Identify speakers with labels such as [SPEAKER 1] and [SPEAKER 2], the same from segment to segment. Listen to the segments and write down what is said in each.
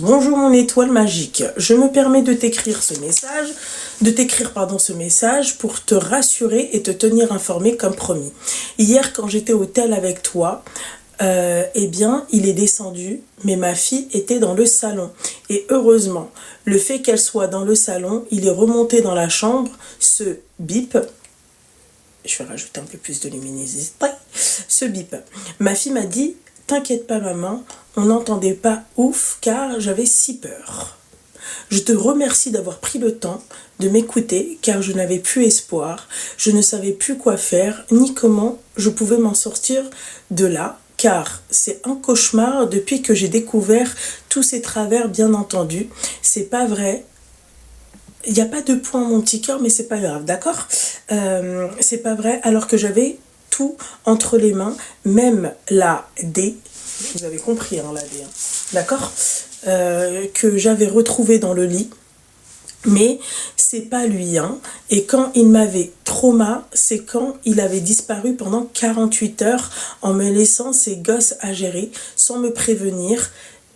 [SPEAKER 1] Bonjour mon étoile magique, je me permets de t'écrire ce message pour te rassurer et te tenir informé comme promis. Hier quand j'étais au tel avec toi, eh bien il est descendu, mais ma fille était dans le salon. Et heureusement, le fait qu'elle soit dans le salon, il est remonté dans la chambre, ce bip. Je vais rajouter un peu plus de luminosité. Ce bip. Ma fille m'a dit, t'inquiète pas maman, on n'entendait pas ouf car j'avais si peur. Je te remercie d'avoir pris le temps de m'écouter car je n'avais plus espoir, je ne savais plus quoi faire ni comment je pouvais m'en sortir de là car c'est un cauchemar depuis que j'ai découvert tous ces travers bien entendu. C'est pas vrai. Il n'y a pas de point mon petit cœur mais c'est pas grave, d'accord? C'est pas vrai alors que j'avais tout entre les mains, même la D. Vous avez compris, hein, la D, hein. D'accord, que j'avais retrouvé dans le lit. Mais c'est pas lui, hein. Et quand il m'avait trauma, c'est quand il avait disparu pendant 48 heures en me laissant ses gosses à gérer sans me prévenir.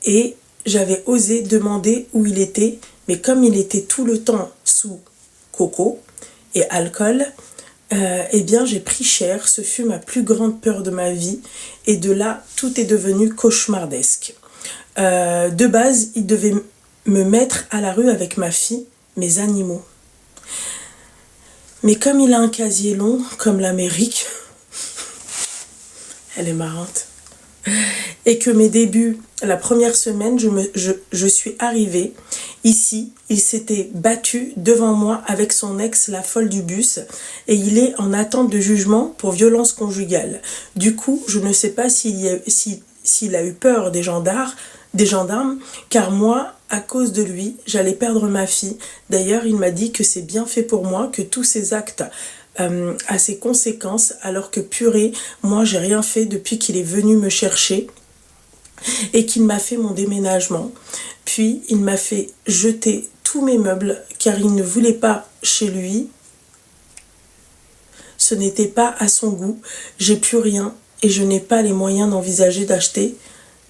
[SPEAKER 1] Et j'avais osé demander où il était, mais comme il était tout le temps sous coco et alcool, eh bien j'ai pris cher, ce fut ma plus grande peur de ma vie et de là tout est devenu cauchemardesque. De base il devait me mettre à la rue avec ma fille, mes animaux. Mais comme il a un casier long comme l'Amérique, elle est marrante, et que mes débuts, la première semaine, je suis arrivée ici, il s'était battu devant moi avec son ex, la folle du bus, et il est en attente de jugement pour violence conjugale. Du coup, je ne sais pas s'il a eu peur des gendarmes, car moi, à cause de lui, j'allais perdre ma fille. D'ailleurs, il m'a dit que c'est bien fait pour moi, que tous ces actes a ses conséquences, alors que purée, moi j'ai rien fait depuis qu'il est venu me chercher et qu'il m'a fait mon déménagement. Puis il m'a fait jeter tous mes meubles car il ne voulait pas chez lui. Ce n'était pas à son goût. J'ai plus rien et je n'ai pas les moyens d'envisager d'acheter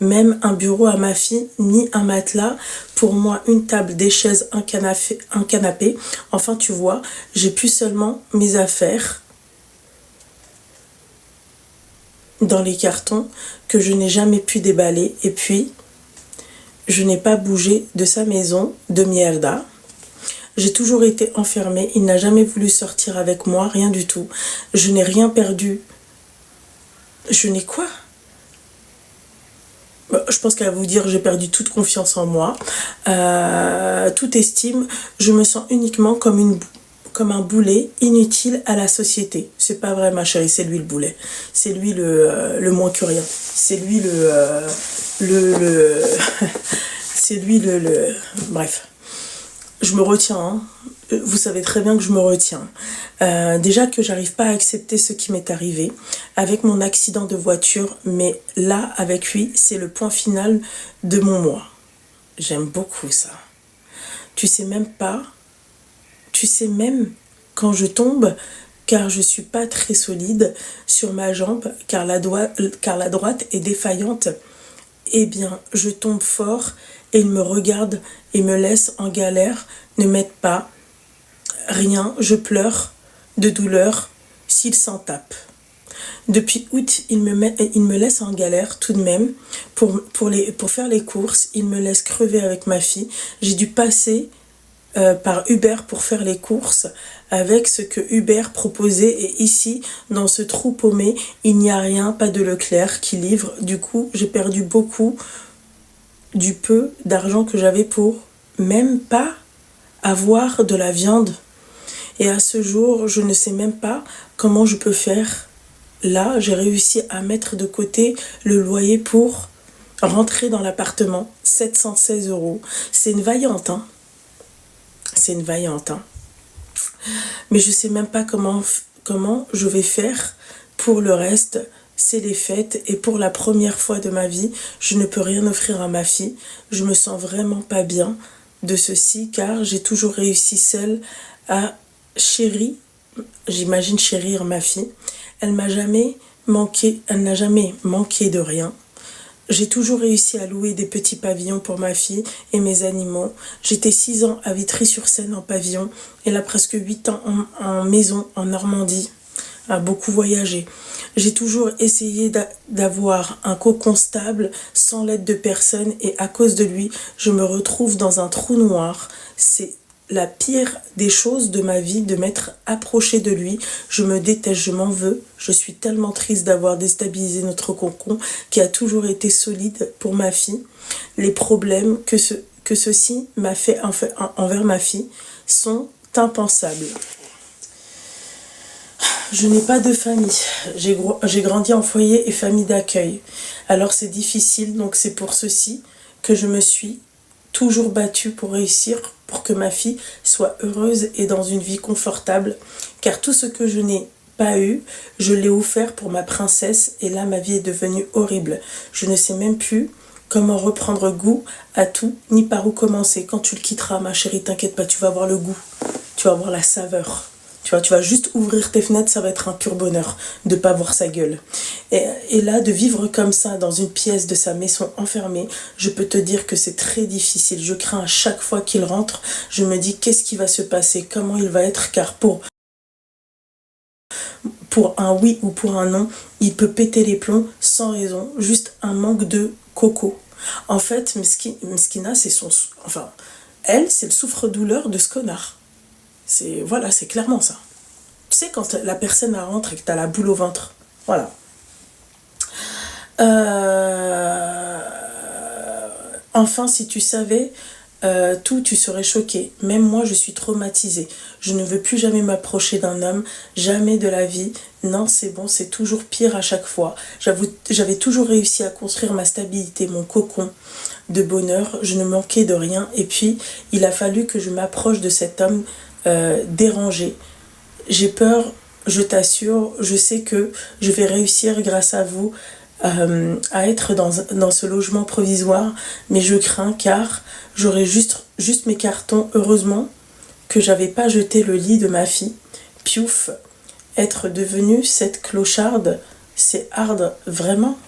[SPEAKER 1] même un bureau à ma fille, ni un matelas. Pour moi, une table, des chaises, un canapé. Enfin, tu vois, j'ai plus seulement mes affaires dans les cartons que je n'ai jamais pu déballer. Et puis, je n'ai pas bougé de sa maison de mierda. J'ai toujours été enfermée. Il n'a jamais voulu sortir avec moi, rien du tout. Je n'ai rien perdu. Je n'ai quoi ? Je pense qu'elle va vous dire j'ai perdu toute confiance en moi, toute estime. Je me sens uniquement comme un boulet inutile à la société. C'est pas vrai ma chérie, c'est lui le boulet. C'est lui le moins que rien. C'est lui c'est lui bref. Je me retiens, hein. Vous savez très bien que je me retiens. Déjà que j'arrive pas à accepter ce qui m'est arrivé avec mon accident de voiture, mais là, avec lui, c'est le point final de mon moi. J'aime beaucoup ça. Tu sais même quand je tombe, car je suis pas très solide sur ma jambe, car la droite est défaillante, eh bien, je tombe fort et il me regarde et me laisse en galère, ne m'aide pas. Rien, je pleure de douleur s'il s'en tape. Depuis août, il me laisse en galère tout de même pour faire les courses. Il me laisse crever avec ma fille. J'ai dû passer par Uber pour faire les courses avec ce que Uber proposait. Et ici, dans ce trou paumé, il n'y a rien, pas de Leclerc qui livre. Du coup, j'ai perdu beaucoup du peu d'argent que j'avais pour même pas avoir de la viande. Et à ce jour, je ne sais même pas comment je peux faire. Là, j'ai réussi à mettre de côté le loyer pour rentrer dans l'appartement. 716 €. C'est une vaillante, hein. C'est une vaillante, hein. Mais je ne sais même pas comment je vais faire pour le reste. C'est les fêtes et pour la première fois de ma vie, je ne peux rien offrir à ma fille. Je me sens vraiment pas bien de ceci car j'ai toujours réussi seule à j'imagine chérir ma fille. Elle n'a jamais manqué de rien. J'ai toujours réussi à louer des petits pavillons pour ma fille et mes animaux. J'étais 6 ans à Vitry-sur-Seine en pavillon et là presque 8 ans en maison en Normandie, à beaucoup voyager. J'ai toujours essayé d'avoir un cocon stable sans l'aide de personne et à cause de lui, je me retrouve dans un trou noir. C'est la pire des choses de ma vie de m'être approchée de lui. Je me déteste, je m'en veux. Je suis tellement triste d'avoir déstabilisé notre cocon qui a toujours été solide pour ma fille. Les problèmes que ceci m'a fait envers ma fille sont impensables. Je n'ai pas de famille. J'ai grandi en foyer et famille d'accueil. Alors c'est difficile, donc c'est pour ceci que je me suis toujours battue pour réussir, pour que ma fille soit heureuse et dans une vie confortable. Car tout ce que je n'ai pas eu, je l'ai offert pour ma princesse et là ma vie est devenue horrible. Je ne sais même plus comment reprendre goût à tout, ni par où commencer. Quand tu le quitteras, ma chérie, t'inquiète pas, tu vas avoir le goût, tu vas avoir la saveur. Tu vas juste ouvrir tes fenêtres, ça va être un pur bonheur de pas voir sa gueule. Et là, de vivre comme ça dans une pièce de sa maison enfermée, je peux te dire que c'est très difficile. Je crains à chaque fois qu'il rentre, je me dis qu'est-ce qui va se passer, comment il va être, car pour un oui ou pour un non, il peut péter les plombs sans raison, juste un manque de coco. En fait, Meskina, c'est son... Enfin, elle, c'est le souffre-douleur de ce connard. C'est clairement ça. Tu sais, quand la personne rentre et que t'as la boule au ventre. Voilà. Enfin, si tu savais tout, tu serais choqué. Même moi, je suis traumatisée. Je ne veux plus jamais m'approcher d'un homme, jamais de la vie. Non, c'est bon, c'est toujours pire à chaque fois. J'avais toujours réussi à construire ma stabilité, mon cocon de bonheur. Je ne manquais de rien. Et puis, il a fallu que je m'approche de cet homme dérangé. J'ai peur, je t'assure, je sais que je vais réussir grâce à vous à être dans ce logement provisoire, mais je crains car j'aurai juste mes cartons. Heureusement que j'avais pas jeté le lit de ma fille. Piouf, être devenue cette clocharde, c'est hard, vraiment.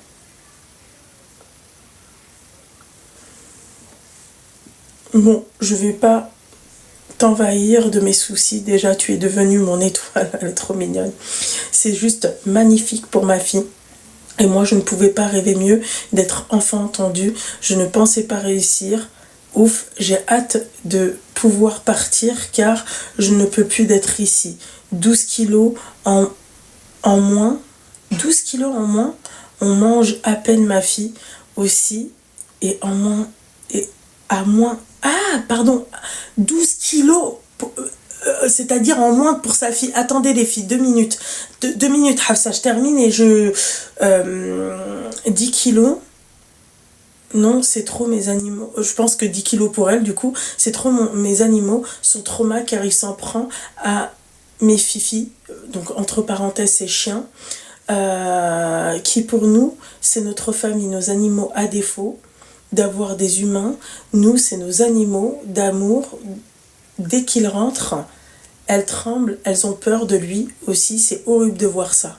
[SPEAKER 1] Bon, je vais pas t'envahir de mes soucis. Déjà, tu es devenue mon étoile, elle est trop mignonne. C'est juste magnifique pour ma fille. Et moi, je ne pouvais pas rêver mieux d'être enfin entendue. Je ne pensais pas réussir. Ouf, j'ai hâte de pouvoir partir car je ne peux plus d'être ici. 12 kilos en moins. 12 kilos en moins. On mange à peine ma fille aussi. Et en moins... Et à moins... Ah, pardon, 12 kilos, c'est-à-dire en moins pour sa fille. Attendez les filles, 2 minutes. 2 minutes, Hafsa, je termine et 10 kilos. Non, c'est trop mes animaux. Je pense que 10 kilos pour elle, du coup, c'est trop mes animaux. Son trauma car il s'en prend à mes fifis, donc entre parenthèses, ses chiens, qui pour nous, c'est notre famille, nos animaux à défaut d'avoir des humains. Nous, c'est nos animaux d'amour. Dès qu'ils rentrent, elles tremblent, elles ont peur de lui aussi. C'est horrible de voir ça.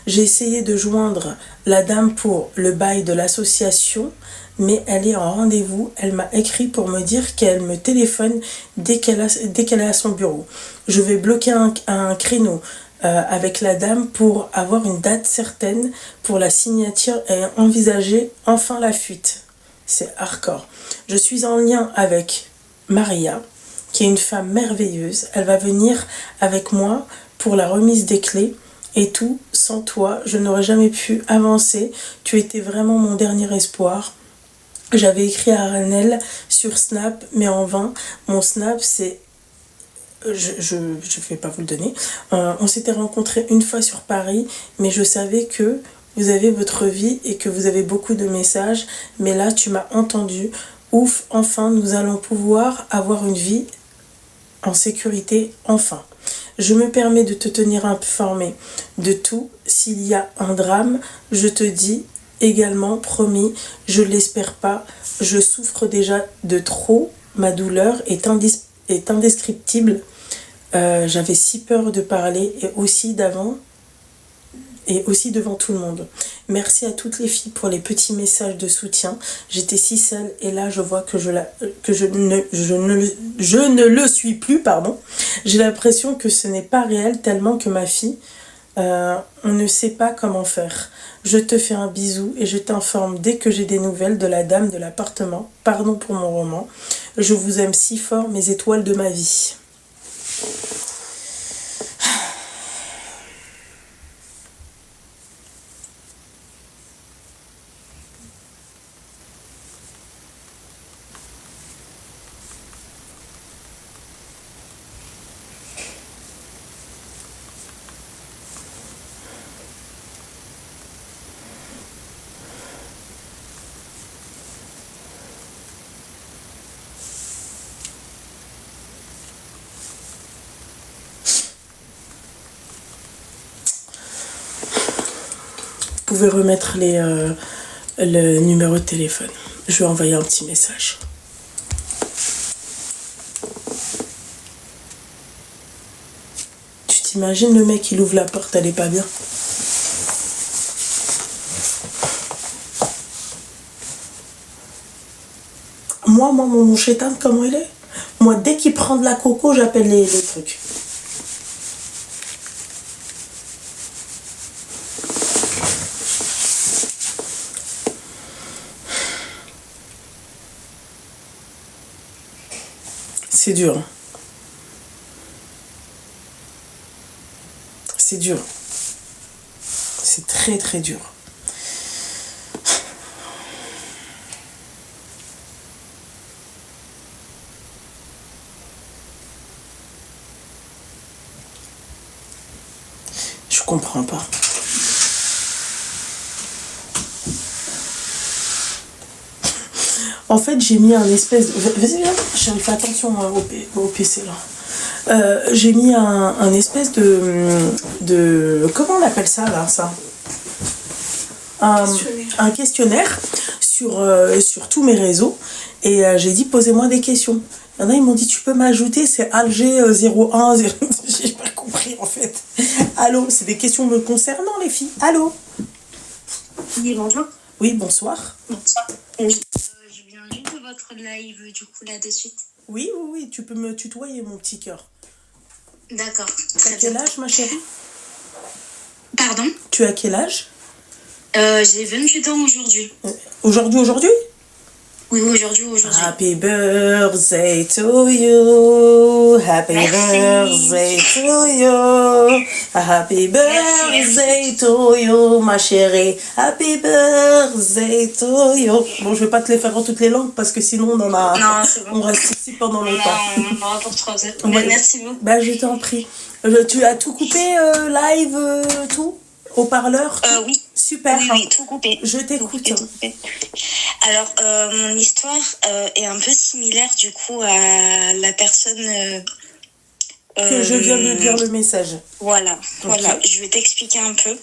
[SPEAKER 1] J'ai essayé de joindre la dame pour le bail de l'association, mais elle est en rendez-vous. Elle m'a écrit pour me dire qu'elle me téléphone dès qu'elle est à son bureau. Je vais bloquer un créneau avec la dame pour avoir une date certaine pour la signature et envisager enfin la fuite. C'est hardcore. Je suis en lien avec Maria, qui est une femme merveilleuse. Elle va venir avec moi pour la remise des clés et tout. Sans toi, je n'aurais jamais pu avancer. Tu étais vraiment mon dernier espoir. J'avais écrit à Ranel sur Snap, mais en vain. Mon Snap, c'est... Je vais pas vous le donner. On s'était rencontrés une fois sur Paris, mais je savais que vous avez votre vie et que vous avez beaucoup de messages, mais là tu m'as entendu. Ouf, enfin nous allons pouvoir avoir une vie en sécurité, enfin. Je me permets de te tenir informé de tout. S'il y a un drame, je te dis également, promis, je l'espère pas. Je souffre déjà de trop, ma douleur est indescriptible. J'avais si peur de parler et aussi d'avant Et aussi devant tout le monde. Merci à toutes les filles pour les petits messages de soutien. J'étais si seule et là je vois que je ne le suis plus, pardon. J'ai l'impression que ce n'est pas réel tellement que ma fille, on ne sait pas comment faire. Je te fais un bisou et je t'informe dès que j'ai des nouvelles de la dame de l'appartement. Pardon pour mon roman. Je vous aime si fort, mes étoiles de ma vie. Vous pouvez remettre le numéro de téléphone. Je vais envoyer un petit message. Tu t'imagines le mec, il ouvre la porte, elle est pas bien. Moi, mon chétan, comment il est? Moi, dès qu'il prend de la coco, j'appelle les trucs. C'est dur. C'est dur. C'est très très dur. Je comprends pas. En fait, j'ai mis un espèce de... Vas-y, viens. Fais attention au PC, là. J'ai mis un espèce de... Comment on appelle ça, là, ça un questionnaire sur tous mes réseaux. Et j'ai dit, posez-moi des questions. Il y en a, ils m'ont dit, tu peux m'ajouter, c'est Alger 01... J'ai pas compris, en fait. Allô, c'est des questions me concernant, les filles. Allô?
[SPEAKER 2] Oui, bonjour.
[SPEAKER 1] Oui, bonsoir.
[SPEAKER 2] Bonsoir. Oui. Je viens juste de votre live, du coup, là, de suite.
[SPEAKER 1] Oui, tu peux me tutoyer, mon petit cœur.
[SPEAKER 2] D'accord.
[SPEAKER 1] Tu as quel âge, ma chérie?
[SPEAKER 2] Pardon?
[SPEAKER 1] Tu as quel âge?
[SPEAKER 2] J'ai 28 ans aujourd'hui.
[SPEAKER 1] Aujourd'hui?
[SPEAKER 2] Oui, aujourd'hui.
[SPEAKER 1] Happy birthday to you. Happy birthday to you. Happy birthday to you, ma chérie. Happy birthday to you. Bon, je vais pas te les faire en toutes les langues parce que sinon on en a...
[SPEAKER 2] Non, c'est bon.
[SPEAKER 1] On reste ici pendant longtemps.
[SPEAKER 2] On aura pour 3 heures.
[SPEAKER 1] Ouais.
[SPEAKER 2] Merci beaucoup.
[SPEAKER 1] Bah, je t'en prie. Tu as tout coupé, live, tout? Haut-parleur?
[SPEAKER 2] Oui.
[SPEAKER 1] Super.
[SPEAKER 2] Oui, tout coupé.
[SPEAKER 1] Je t'écoute.
[SPEAKER 2] Tout coupé. Alors, mon histoire est un peu similaire, du coup, à la personne...
[SPEAKER 1] que je viens de lire le message.
[SPEAKER 2] Voilà.
[SPEAKER 1] Okay.
[SPEAKER 2] Je vais t'expliquer un peu.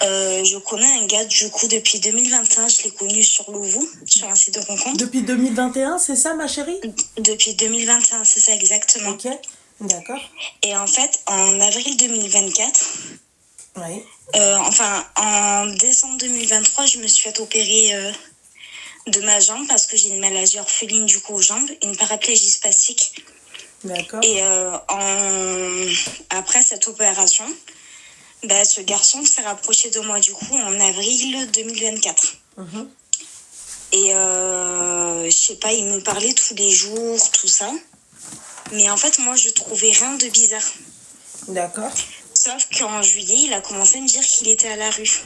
[SPEAKER 2] Je connais un gars, du coup, depuis 2021. Je l'ai connu sur Louvu, sur un site de rencontre.
[SPEAKER 1] Depuis 2021, c'est ça, ma chérie?
[SPEAKER 2] Depuis 2021, c'est ça, exactement.
[SPEAKER 1] Ok, d'accord.
[SPEAKER 2] Et en fait, en avril 2024...
[SPEAKER 1] Oui.
[SPEAKER 2] En décembre 2023, je me suis fait opérer de ma jambe parce que j'ai une maladie orpheline du coup aux jambes, une paraplégie spastique.
[SPEAKER 1] D'accord.
[SPEAKER 2] Et après cette opération, ce garçon s'est rapproché de moi du coup en avril 2024. Et je sais pas, il me parlait tous les jours, tout ça. Mais en fait, moi, je trouvais rien de bizarre.
[SPEAKER 1] D'accord.
[SPEAKER 2] Sauf qu'en juillet, il a commencé à me dire qu'il était à la rue.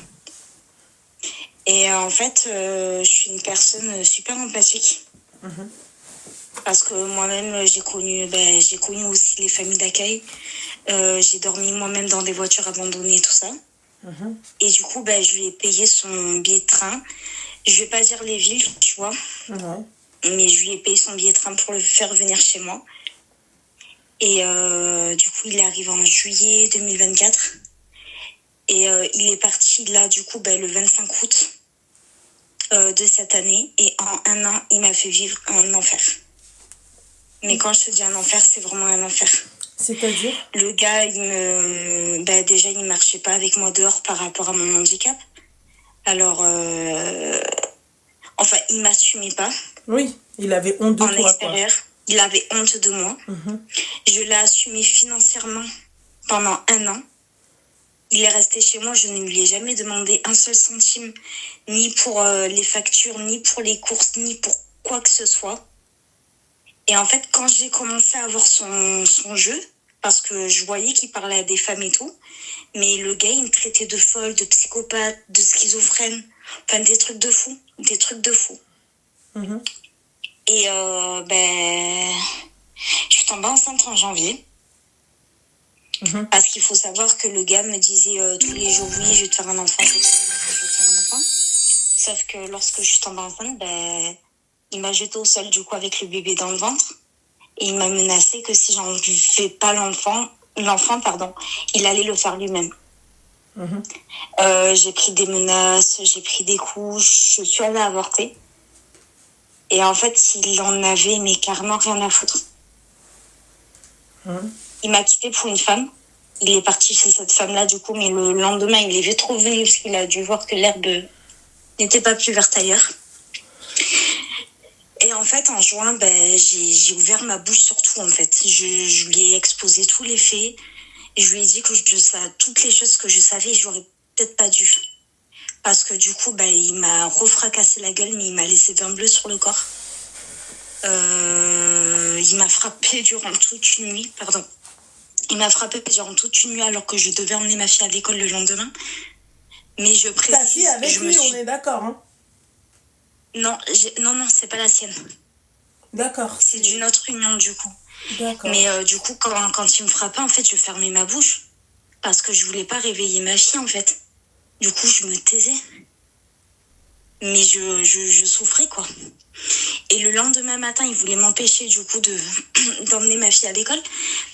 [SPEAKER 2] Et en fait, je suis une personne super empathique. Parce que moi-même, j'ai connu aussi les familles d'accueil. J'ai dormi moi-même dans des voitures abandonnées, tout ça. Et du coup, je lui ai payé son billet de train. Je vais pas dire les villes, tu vois. Mais je lui ai payé son billet de train pour le faire venir chez moi. Et du coup, il est arrivé en juillet 2024. Et il est parti là, du coup, le 25 août de cette année. Et en un an, il m'a fait vivre un enfer. Mais quand je te dis un enfer, c'est vraiment un enfer.
[SPEAKER 1] C'est-à-dire?
[SPEAKER 2] Le gars, déjà, il marchait pas avec moi dehors par rapport à mon handicap. Alors, enfin, il m'assumait pas.
[SPEAKER 1] Oui, il avait honte de
[SPEAKER 2] en
[SPEAKER 1] toi,
[SPEAKER 2] extérieur.
[SPEAKER 1] quoi.
[SPEAKER 2] Il avait honte de moi. Je l'ai assumé financièrement pendant 1 an. Il est resté chez moi, je ne lui ai jamais demandé un seul centime, ni pour les factures, ni pour les courses, ni pour quoi que ce soit. Et en fait, quand j'ai commencé à avoir son jeu, parce que je voyais qu'il parlait à des femmes et tout, mais le gars, il me traitait de folle, de psychopathe, de schizophrène, enfin des trucs de fou, des trucs de fou. Et je suis tombée enceinte en janvier. Parce qu'il faut savoir que le gars me disait tous les jours, oui, je vais te faire un enfant, je vais te faire un enfant. Sauf que lorsque je suis tombée enceinte, il m'a jetée au sol du coup avec le bébé dans le ventre. Et il m'a menacé que si j'en fais pas l'enfant, il allait le faire lui-même. J'ai pris des menaces, j'ai pris des coups, je suis allée avorter. Et en fait, il en avait mais carrément rien à foutre. Il m'a quittée pour une femme. Il est parti chez cette femme-là, du coup, mais le lendemain, il est vite revenu parce qu'il a dû voir que l'herbe n'était pas plus verte ailleurs. Et en fait, en juin, j'ai ouvert ma bouche sur tout, en fait. Je lui ai exposé tous les faits. Et je lui ai dit que toutes les choses que je savais, j'aurais peut-être pas dû. Parce que du coup, il m'a refracassé la gueule, mais il m'a laissé 20 bleus sur le corps. Il m'a frappé durant toute une nuit, Il m'a frappé durant toute une nuit alors que je devais emmener ma fille à l'école le lendemain. Mais je précise...
[SPEAKER 1] Ta fille avec lui, on est d'accord, hein?
[SPEAKER 2] Non, c'est pas la sienne.
[SPEAKER 1] D'accord.
[SPEAKER 2] C'est d'une autre union, du coup.
[SPEAKER 1] D'accord.
[SPEAKER 2] Mais du coup, quand il me frappait, en fait, je fermais ma bouche. Parce que je voulais pas réveiller ma fille, en fait. Du coup, je me taisais. Mais je souffrais, quoi. Et le lendemain matin, il voulait m'empêcher, du coup, d'emmener ma fille à l'école.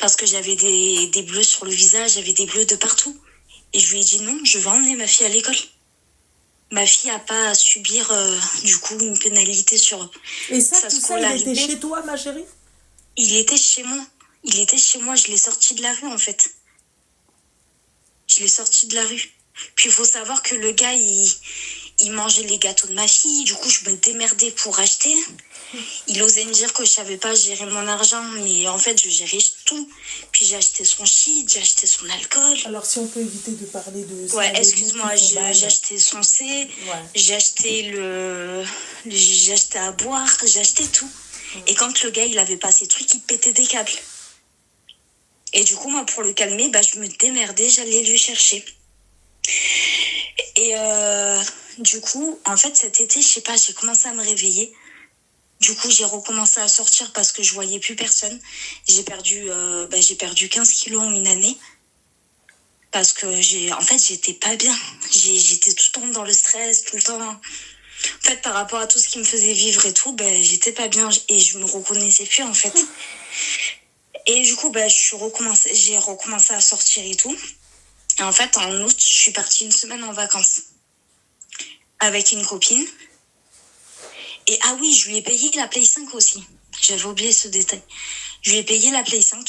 [SPEAKER 2] Parce que j'avais des bleus sur le visage, j'avais des bleus de partout. Et je lui ai dit non, je vais emmener ma fille à l'école. Ma fille n'a pas à subir, du coup, une pénalité sur
[SPEAKER 1] Et ça,
[SPEAKER 2] sa
[SPEAKER 1] tout
[SPEAKER 2] scolarité.
[SPEAKER 1] Ça, il était chez toi, ma chérie?
[SPEAKER 2] Il était chez moi. Je l'ai sorti de la rue, en fait. Je l'ai sorti de la rue. Puis il faut savoir que le gars, il mangeait les gâteaux de ma fille. Du coup, je me démerdais pour acheter. Il osait me dire que je savais pas gérer mon argent. Mais en fait, je gérais tout. Puis j'ai acheté son shit, j'ai acheté son alcool.
[SPEAKER 1] Alors, si on peut éviter de parler de ça.
[SPEAKER 2] Ouais, excuse-moi, j'ai acheté son C. Ouais. J'ai acheté à boire. J'ai acheté tout. Et quand le gars, il avait pas ses trucs, il pétait des câbles. Et du coup, moi, pour le calmer, je me démerdais, j'allais lui chercher. Et du coup, en fait, cet été, je sais pas, j'ai commencé à me réveiller. Du coup, j'ai recommencé à sortir parce que je voyais plus personne. J'ai perdu 15 kilos en une année. Parce que j'étais pas bien. J'étais tout le temps dans le stress, tout le temps. En fait, par rapport à tout ce qui me faisait vivre et tout, j'étais pas bien et je me reconnaissais plus, en fait. Et du coup, j'ai recommencé à sortir et tout. Et en fait, en août, je suis partie une semaine en vacances avec une copine. Et ah oui, je lui ai payé la Play 5 aussi. J'avais oublié ce détail. Je lui ai payé la Play 5.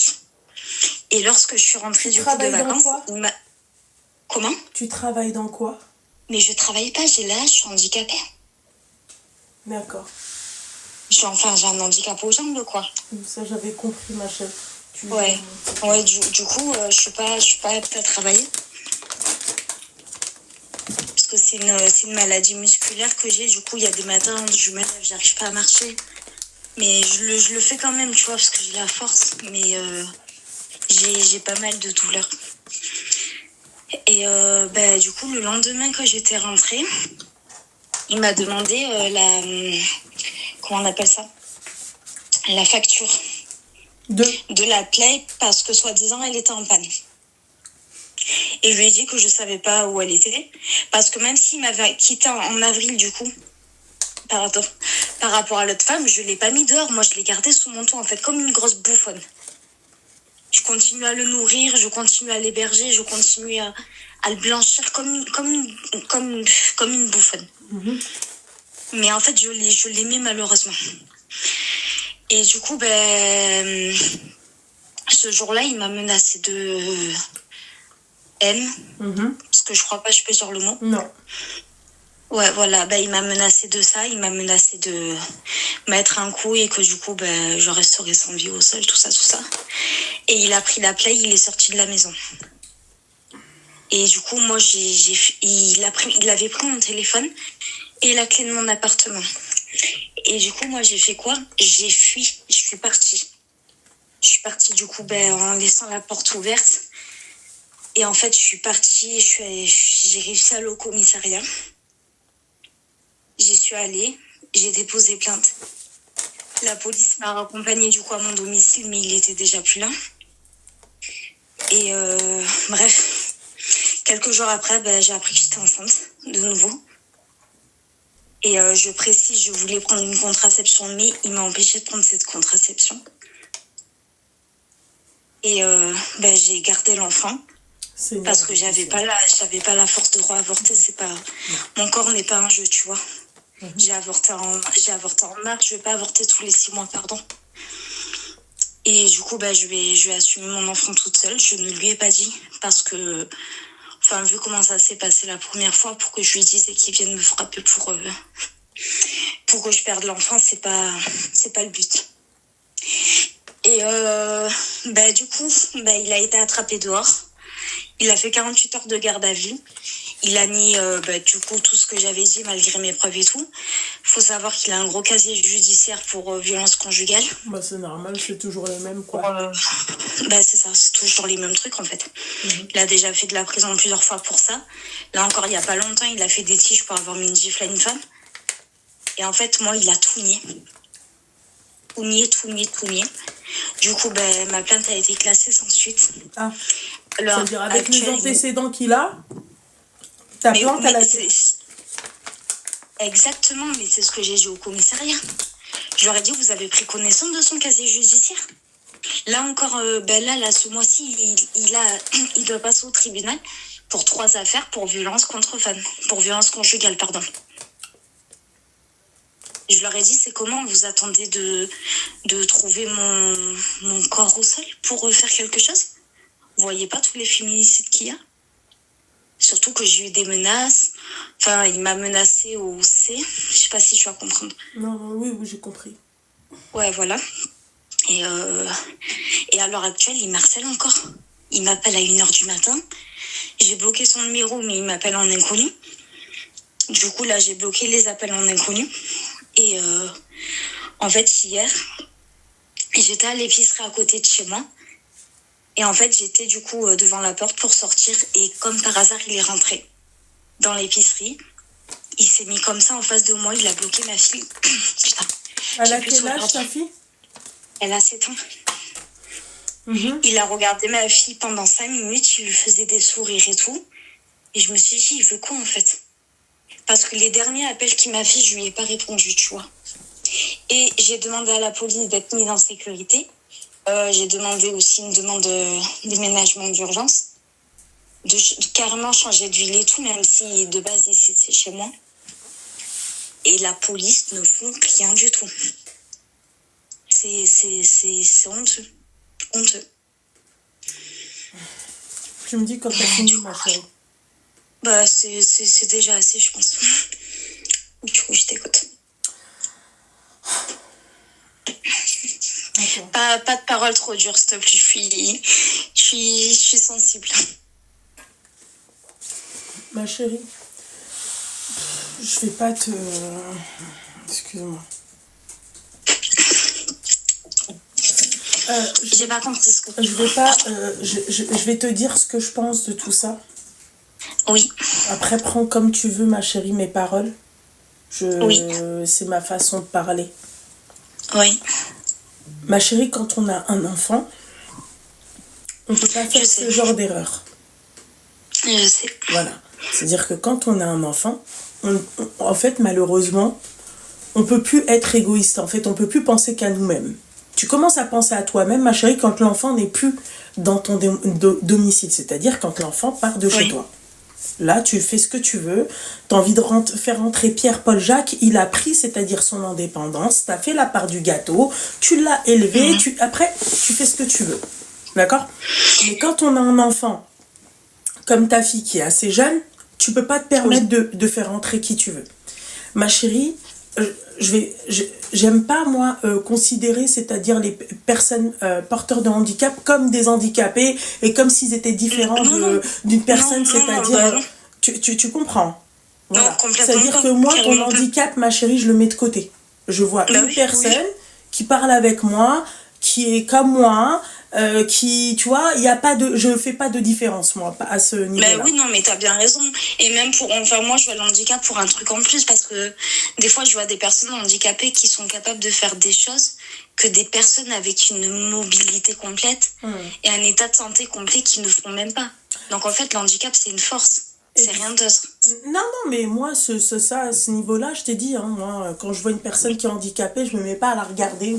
[SPEAKER 2] Et lorsque je suis rentrée du coup de vacances, Comment ?
[SPEAKER 1] Tu travailles dans quoi ?
[SPEAKER 2] Mais je travaille pas, j'ai l'âge, je suis handicapée.
[SPEAKER 1] D'accord.
[SPEAKER 2] J'ai un handicap aux jambes, quoi.
[SPEAKER 1] Ça, j'avais compris, ma chère.
[SPEAKER 2] Ouais, du coup, je suis pas apte à travailler. Parce que c'est une maladie musculaire que j'ai. Du coup, il y a des matins où je me lève, j'arrive pas à marcher. Mais je le fais quand même, tu vois, parce que j'ai la force. Mais j'ai pas mal de douleurs. Et du coup, le lendemain que j'étais rentrée, il m'a demandé comment on appelle ça ? La facture de la Play, parce que soi-disant, elle était en panne. Et je lui ai dit que je savais pas où elle était, parce que même s'il m'avait quitté en avril, du coup, par rapport à l'autre femme, je l'ai pas mis dehors. Moi, je l'ai gardé sous mon toit, en fait, comme une grosse bouffonne. Je continue à le nourrir, je continue à l'héberger, je continue à le blanchir comme une bouffonne. Mais en fait, je l'aimais malheureusement. Et du coup, Ce jour-là, il m'a menacé de haine. Parce que je crois pas que je peux dire le mot.
[SPEAKER 1] Non.
[SPEAKER 2] Ouais, voilà, il m'a menacé de ça, il m'a menacé de mettre un coup et que du coup, je resterai sans vie au sol, tout ça. Et il a pris la play, il est sorti de la maison. Et du coup, moi, il avait pris mon téléphone et la clé de mon appartement. Et du coup, moi, j'ai fait quoi? J'ai fui, je suis partie. Je suis partie du coup, en laissant la porte ouverte. Et en fait, je suis partie, j'ai réussi à aller au commissariat. J'y suis allée, j'ai déposé plainte. La police m'a raccompagnée du coup à mon domicile, mais il était déjà plus là. Et bref, quelques jours après, j'ai appris que j'étais enceinte de nouveau. Et je précise, je voulais prendre une contraception, mais il m'a empêché de prendre cette contraception. Et j'ai gardé l'enfant. Parce que j'avais pas la force de avorter, c'est pas, mon corps n'est pas un jeu, tu vois. J'ai avorté en mars, je vais pas avorter tous les 6 mois, pardon. Et du coup, je vais assumer mon enfant toute seule. Je ne lui ai pas dit parce que, vu comment ça s'est passé la première fois, pour que je lui dise et qu'il vienne me frapper pour que je perde l'enfant, c'est pas le but. Et du coup, il a été attrapé dehors. Il a fait 48 heures de garde à vue. Il a nié du coup tout ce que j'avais dit malgré mes preuves et tout. Faut savoir qu'il a un gros casier judiciaire pour violence conjugale.
[SPEAKER 1] C'est normal, c'est toujours les mêmes quoi.
[SPEAKER 2] C'est ça, c'est toujours les mêmes trucs en fait. Il a déjà fait de la prison plusieurs fois pour ça. Là encore, il y a pas longtemps, il a fait des tiges pour avoir mis une gifle à une femme. Et en fait, moi, il a tout nié. Tout nié. Du coup, ma plainte a été classée sans suite.
[SPEAKER 1] Ah. C'est-à-dire avec les antécédents qu'il a, ta plainte, elle a été...
[SPEAKER 2] Exactement, mais c'est ce que j'ai dit au commissariat. Je leur ai dit, vous avez pris connaissance de son casier judiciaire. Là encore, là, ce mois-ci, il doit passer au tribunal pour 3 affaires pour violence contre femme. Pour violence conjugale, pardon. Je leur ai dit, c'est comment vous attendez de trouver mon corps au sol pour faire quelque chose? Vous voyez pas tous les féminicides qu'il y a? Surtout que j'ai eu des menaces. Il m'a menacée au C. Je sais pas si tu vas comprendre.
[SPEAKER 1] Non, oui, j'ai compris.
[SPEAKER 2] Ouais, voilà. Et à l'heure actuelle, il m'harcèle encore. Il m'appelle à 1h du matin. J'ai bloqué son numéro, mais il m'appelle en inconnu. Du coup, là, j'ai bloqué les appels en inconnu. Et en fait, hier, j'étais à l'épicerie à côté de chez moi. Et en fait, j'étais du coup devant la porte pour sortir. Et comme par hasard, il est rentré dans l'épicerie. Il s'est mis comme ça en face de moi. Il a bloqué ma fille. Putain.
[SPEAKER 1] Elle a quel âge, ta fille?
[SPEAKER 2] Elle a 7 ans. Il a regardé ma fille pendant 5 minutes. Il lui faisait des sourires et tout. Et je me suis dit, il veut quoi en fait? Parce que les derniers appels qu'il m'a fait, je lui ai pas répondu, tu vois. Et j'ai demandé à la police d'être mise en sécurité. J'ai demandé aussi une demande de déménagement d'urgence. De carrément changer d'huile et tout, même si de base ici c'est chez moi. Et la police ne font rien du tout. C'est honteux. Honteux.
[SPEAKER 1] Tu me dis quand t'as fini, ma chérie.
[SPEAKER 2] C'est déjà assez, je pense. Du coup, je t'écoute. Pas de paroles trop dures, s'il te plaît. Je suis sensible.
[SPEAKER 1] Ma chérie, je vais pas te... Excuse-moi.
[SPEAKER 2] J'ai pas compris ce que
[SPEAKER 1] je vais pas... je vais te dire ce que je pense de tout ça.
[SPEAKER 2] Oui.
[SPEAKER 1] Après, prends comme tu veux, ma chérie, mes paroles.
[SPEAKER 2] Oui.
[SPEAKER 1] C'est ma façon de parler.
[SPEAKER 2] Oui.
[SPEAKER 1] Ma chérie, quand on a un enfant, on ne peut pas faire ce genre d'erreur.
[SPEAKER 2] Je sais.
[SPEAKER 1] Voilà. C'est-à-dire que quand on a un enfant, en fait, malheureusement, on ne peut plus être égoïste. En fait, on ne peut plus penser qu'à nous-mêmes. Tu commences à penser à toi-même, ma chérie, quand l'enfant n'est plus dans ton domicile. C'est-à-dire quand l'enfant part de chez toi. Là, tu fais ce que tu veux. Tu as envie de faire rentrer Pierre-Paul Jacques. Il a pris, c'est-à-dire son indépendance. Tu as fait la part du gâteau. Tu l'as élevé. Après, tu fais ce que tu veux. D'accord? Mais quand on a un enfant comme ta fille qui est assez jeune, tu peux pas te permettre de faire entrer qui tu veux. Ma chérie, j'aime pas moi considérer, c'est-à-dire les personnes porteurs de handicap comme des handicapés et comme s'ils étaient différents d'une personne, c'est-à-dire tu comprends. Voilà. C'est-à-dire que moi, ton handicap, ma chérie, je le mets de côté. Je vois une personne qui parle avec moi, qui est comme moi, qui, tu vois, il y a pas de, je fais pas de différence moi à ce niveau-là.
[SPEAKER 2] Oui, non, mais t'as bien raison. Et même moi, je vois le handicap pour un truc en plus parce que des fois, je vois des personnes handicapées qui sont capables de faire des choses que des personnes avec une mobilité complète et un état de santé complet qui ne font même pas. Donc en fait, le handicap, c'est une force. C'est rien d'autre.
[SPEAKER 1] Non, mais moi, à ce niveau-là, je t'ai dit, hein, moi, quand je vois une personne qui est handicapée, je me mets pas à la regarder,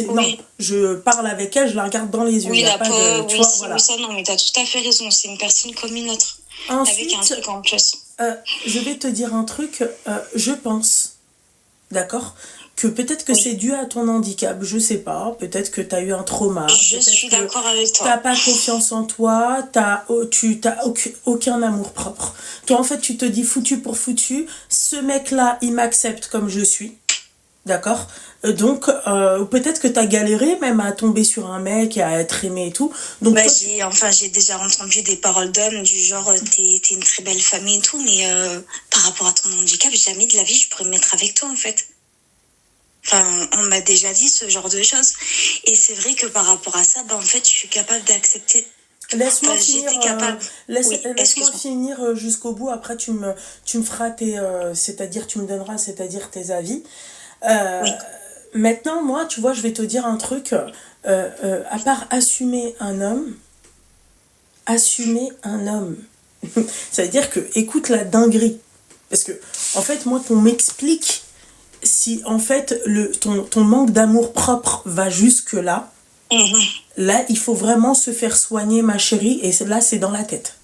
[SPEAKER 1] non, je parle avec elle, je la regarde dans les yeux.
[SPEAKER 2] Oui, ça, non, mais t'as tout à fait raison, c'est une personne comme une autre. Ensuite, avec un truc en plus.
[SPEAKER 1] Je vais te dire un truc, je pense, d'accord, que peut-être que c'est dû à ton handicap, je sais pas, peut-être que tu as eu un trauma.
[SPEAKER 2] Je suis d'accord avec toi.
[SPEAKER 1] Tu n'as pas confiance en toi, tu n'as aucun amour propre. Toi, en fait, tu te dis foutu pour foutu, ce mec-là, il m'accepte comme je suis, d'accord? Donc, peut-être que tu as galéré même à tomber sur un mec et à être aimé et tout. Donc,
[SPEAKER 2] j'ai déjà entendu des paroles d'hommes du genre t'es une très belle famille et tout, mais par rapport à ton handicap, jamais de la vie je pourrais me mettre avec toi en fait. Enfin, on m'a déjà dit ce genre de choses. Et c'est vrai que par rapport à ça, en fait, je suis capable d'accepter.
[SPEAKER 1] Laisse-moi finir jusqu'au bout. Après, tu me feras tu me donneras, tes avis. Maintenant, moi, tu vois, je vais te dire un truc. À part assumer un homme, ça veut dire que, écoute la dinguerie. Parce que, en fait, moi, qu'on m'explique si en fait ton manque d'amour propre va jusque là, là il faut vraiment se faire soigner ma chérie, et là c'est dans la tête,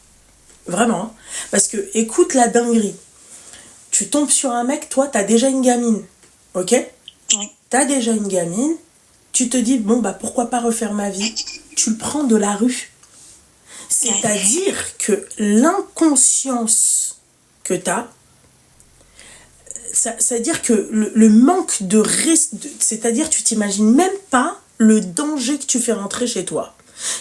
[SPEAKER 1] vraiment, parce que écoute la dinguerie, tu tombes sur un mec, toi t'as déjà une gamine, ok, t'as déjà une gamine, tu te dis bon pourquoi pas refaire ma vie, tu le prends de la rue, c'est-à-dire que l'inconscience que t'as, c'est-à-dire que le manque c'est-à-dire tu t'imagines même pas le danger que tu fais rentrer chez toi.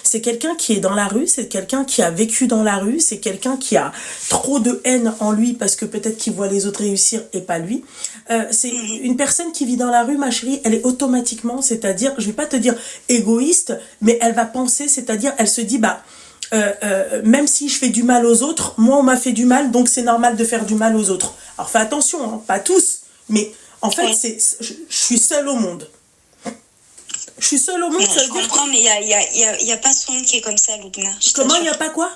[SPEAKER 1] C'est quelqu'un qui est dans la rue, c'est quelqu'un qui a vécu dans la rue, c'est quelqu'un qui a trop de haine en lui parce que peut-être qu'il voit les autres réussir et pas lui. C'est une personne qui vit dans la rue, ma chérie, elle est automatiquement, c'est-à-dire, je vais pas te dire égoïste, mais elle va penser, c'est-à-dire, elle se dit, même si je fais du mal aux autres, moi on m'a fait du mal, donc c'est normal de faire du mal aux autres. Alors fais attention, hein, pas tous, mais en fait je suis seule au monde. Je suis seule au monde, ça veut dire...
[SPEAKER 2] Je comprends, mais il y a pas tout le monde qui est comme ça, Lubna.
[SPEAKER 1] Comment il n'y a pas quoi?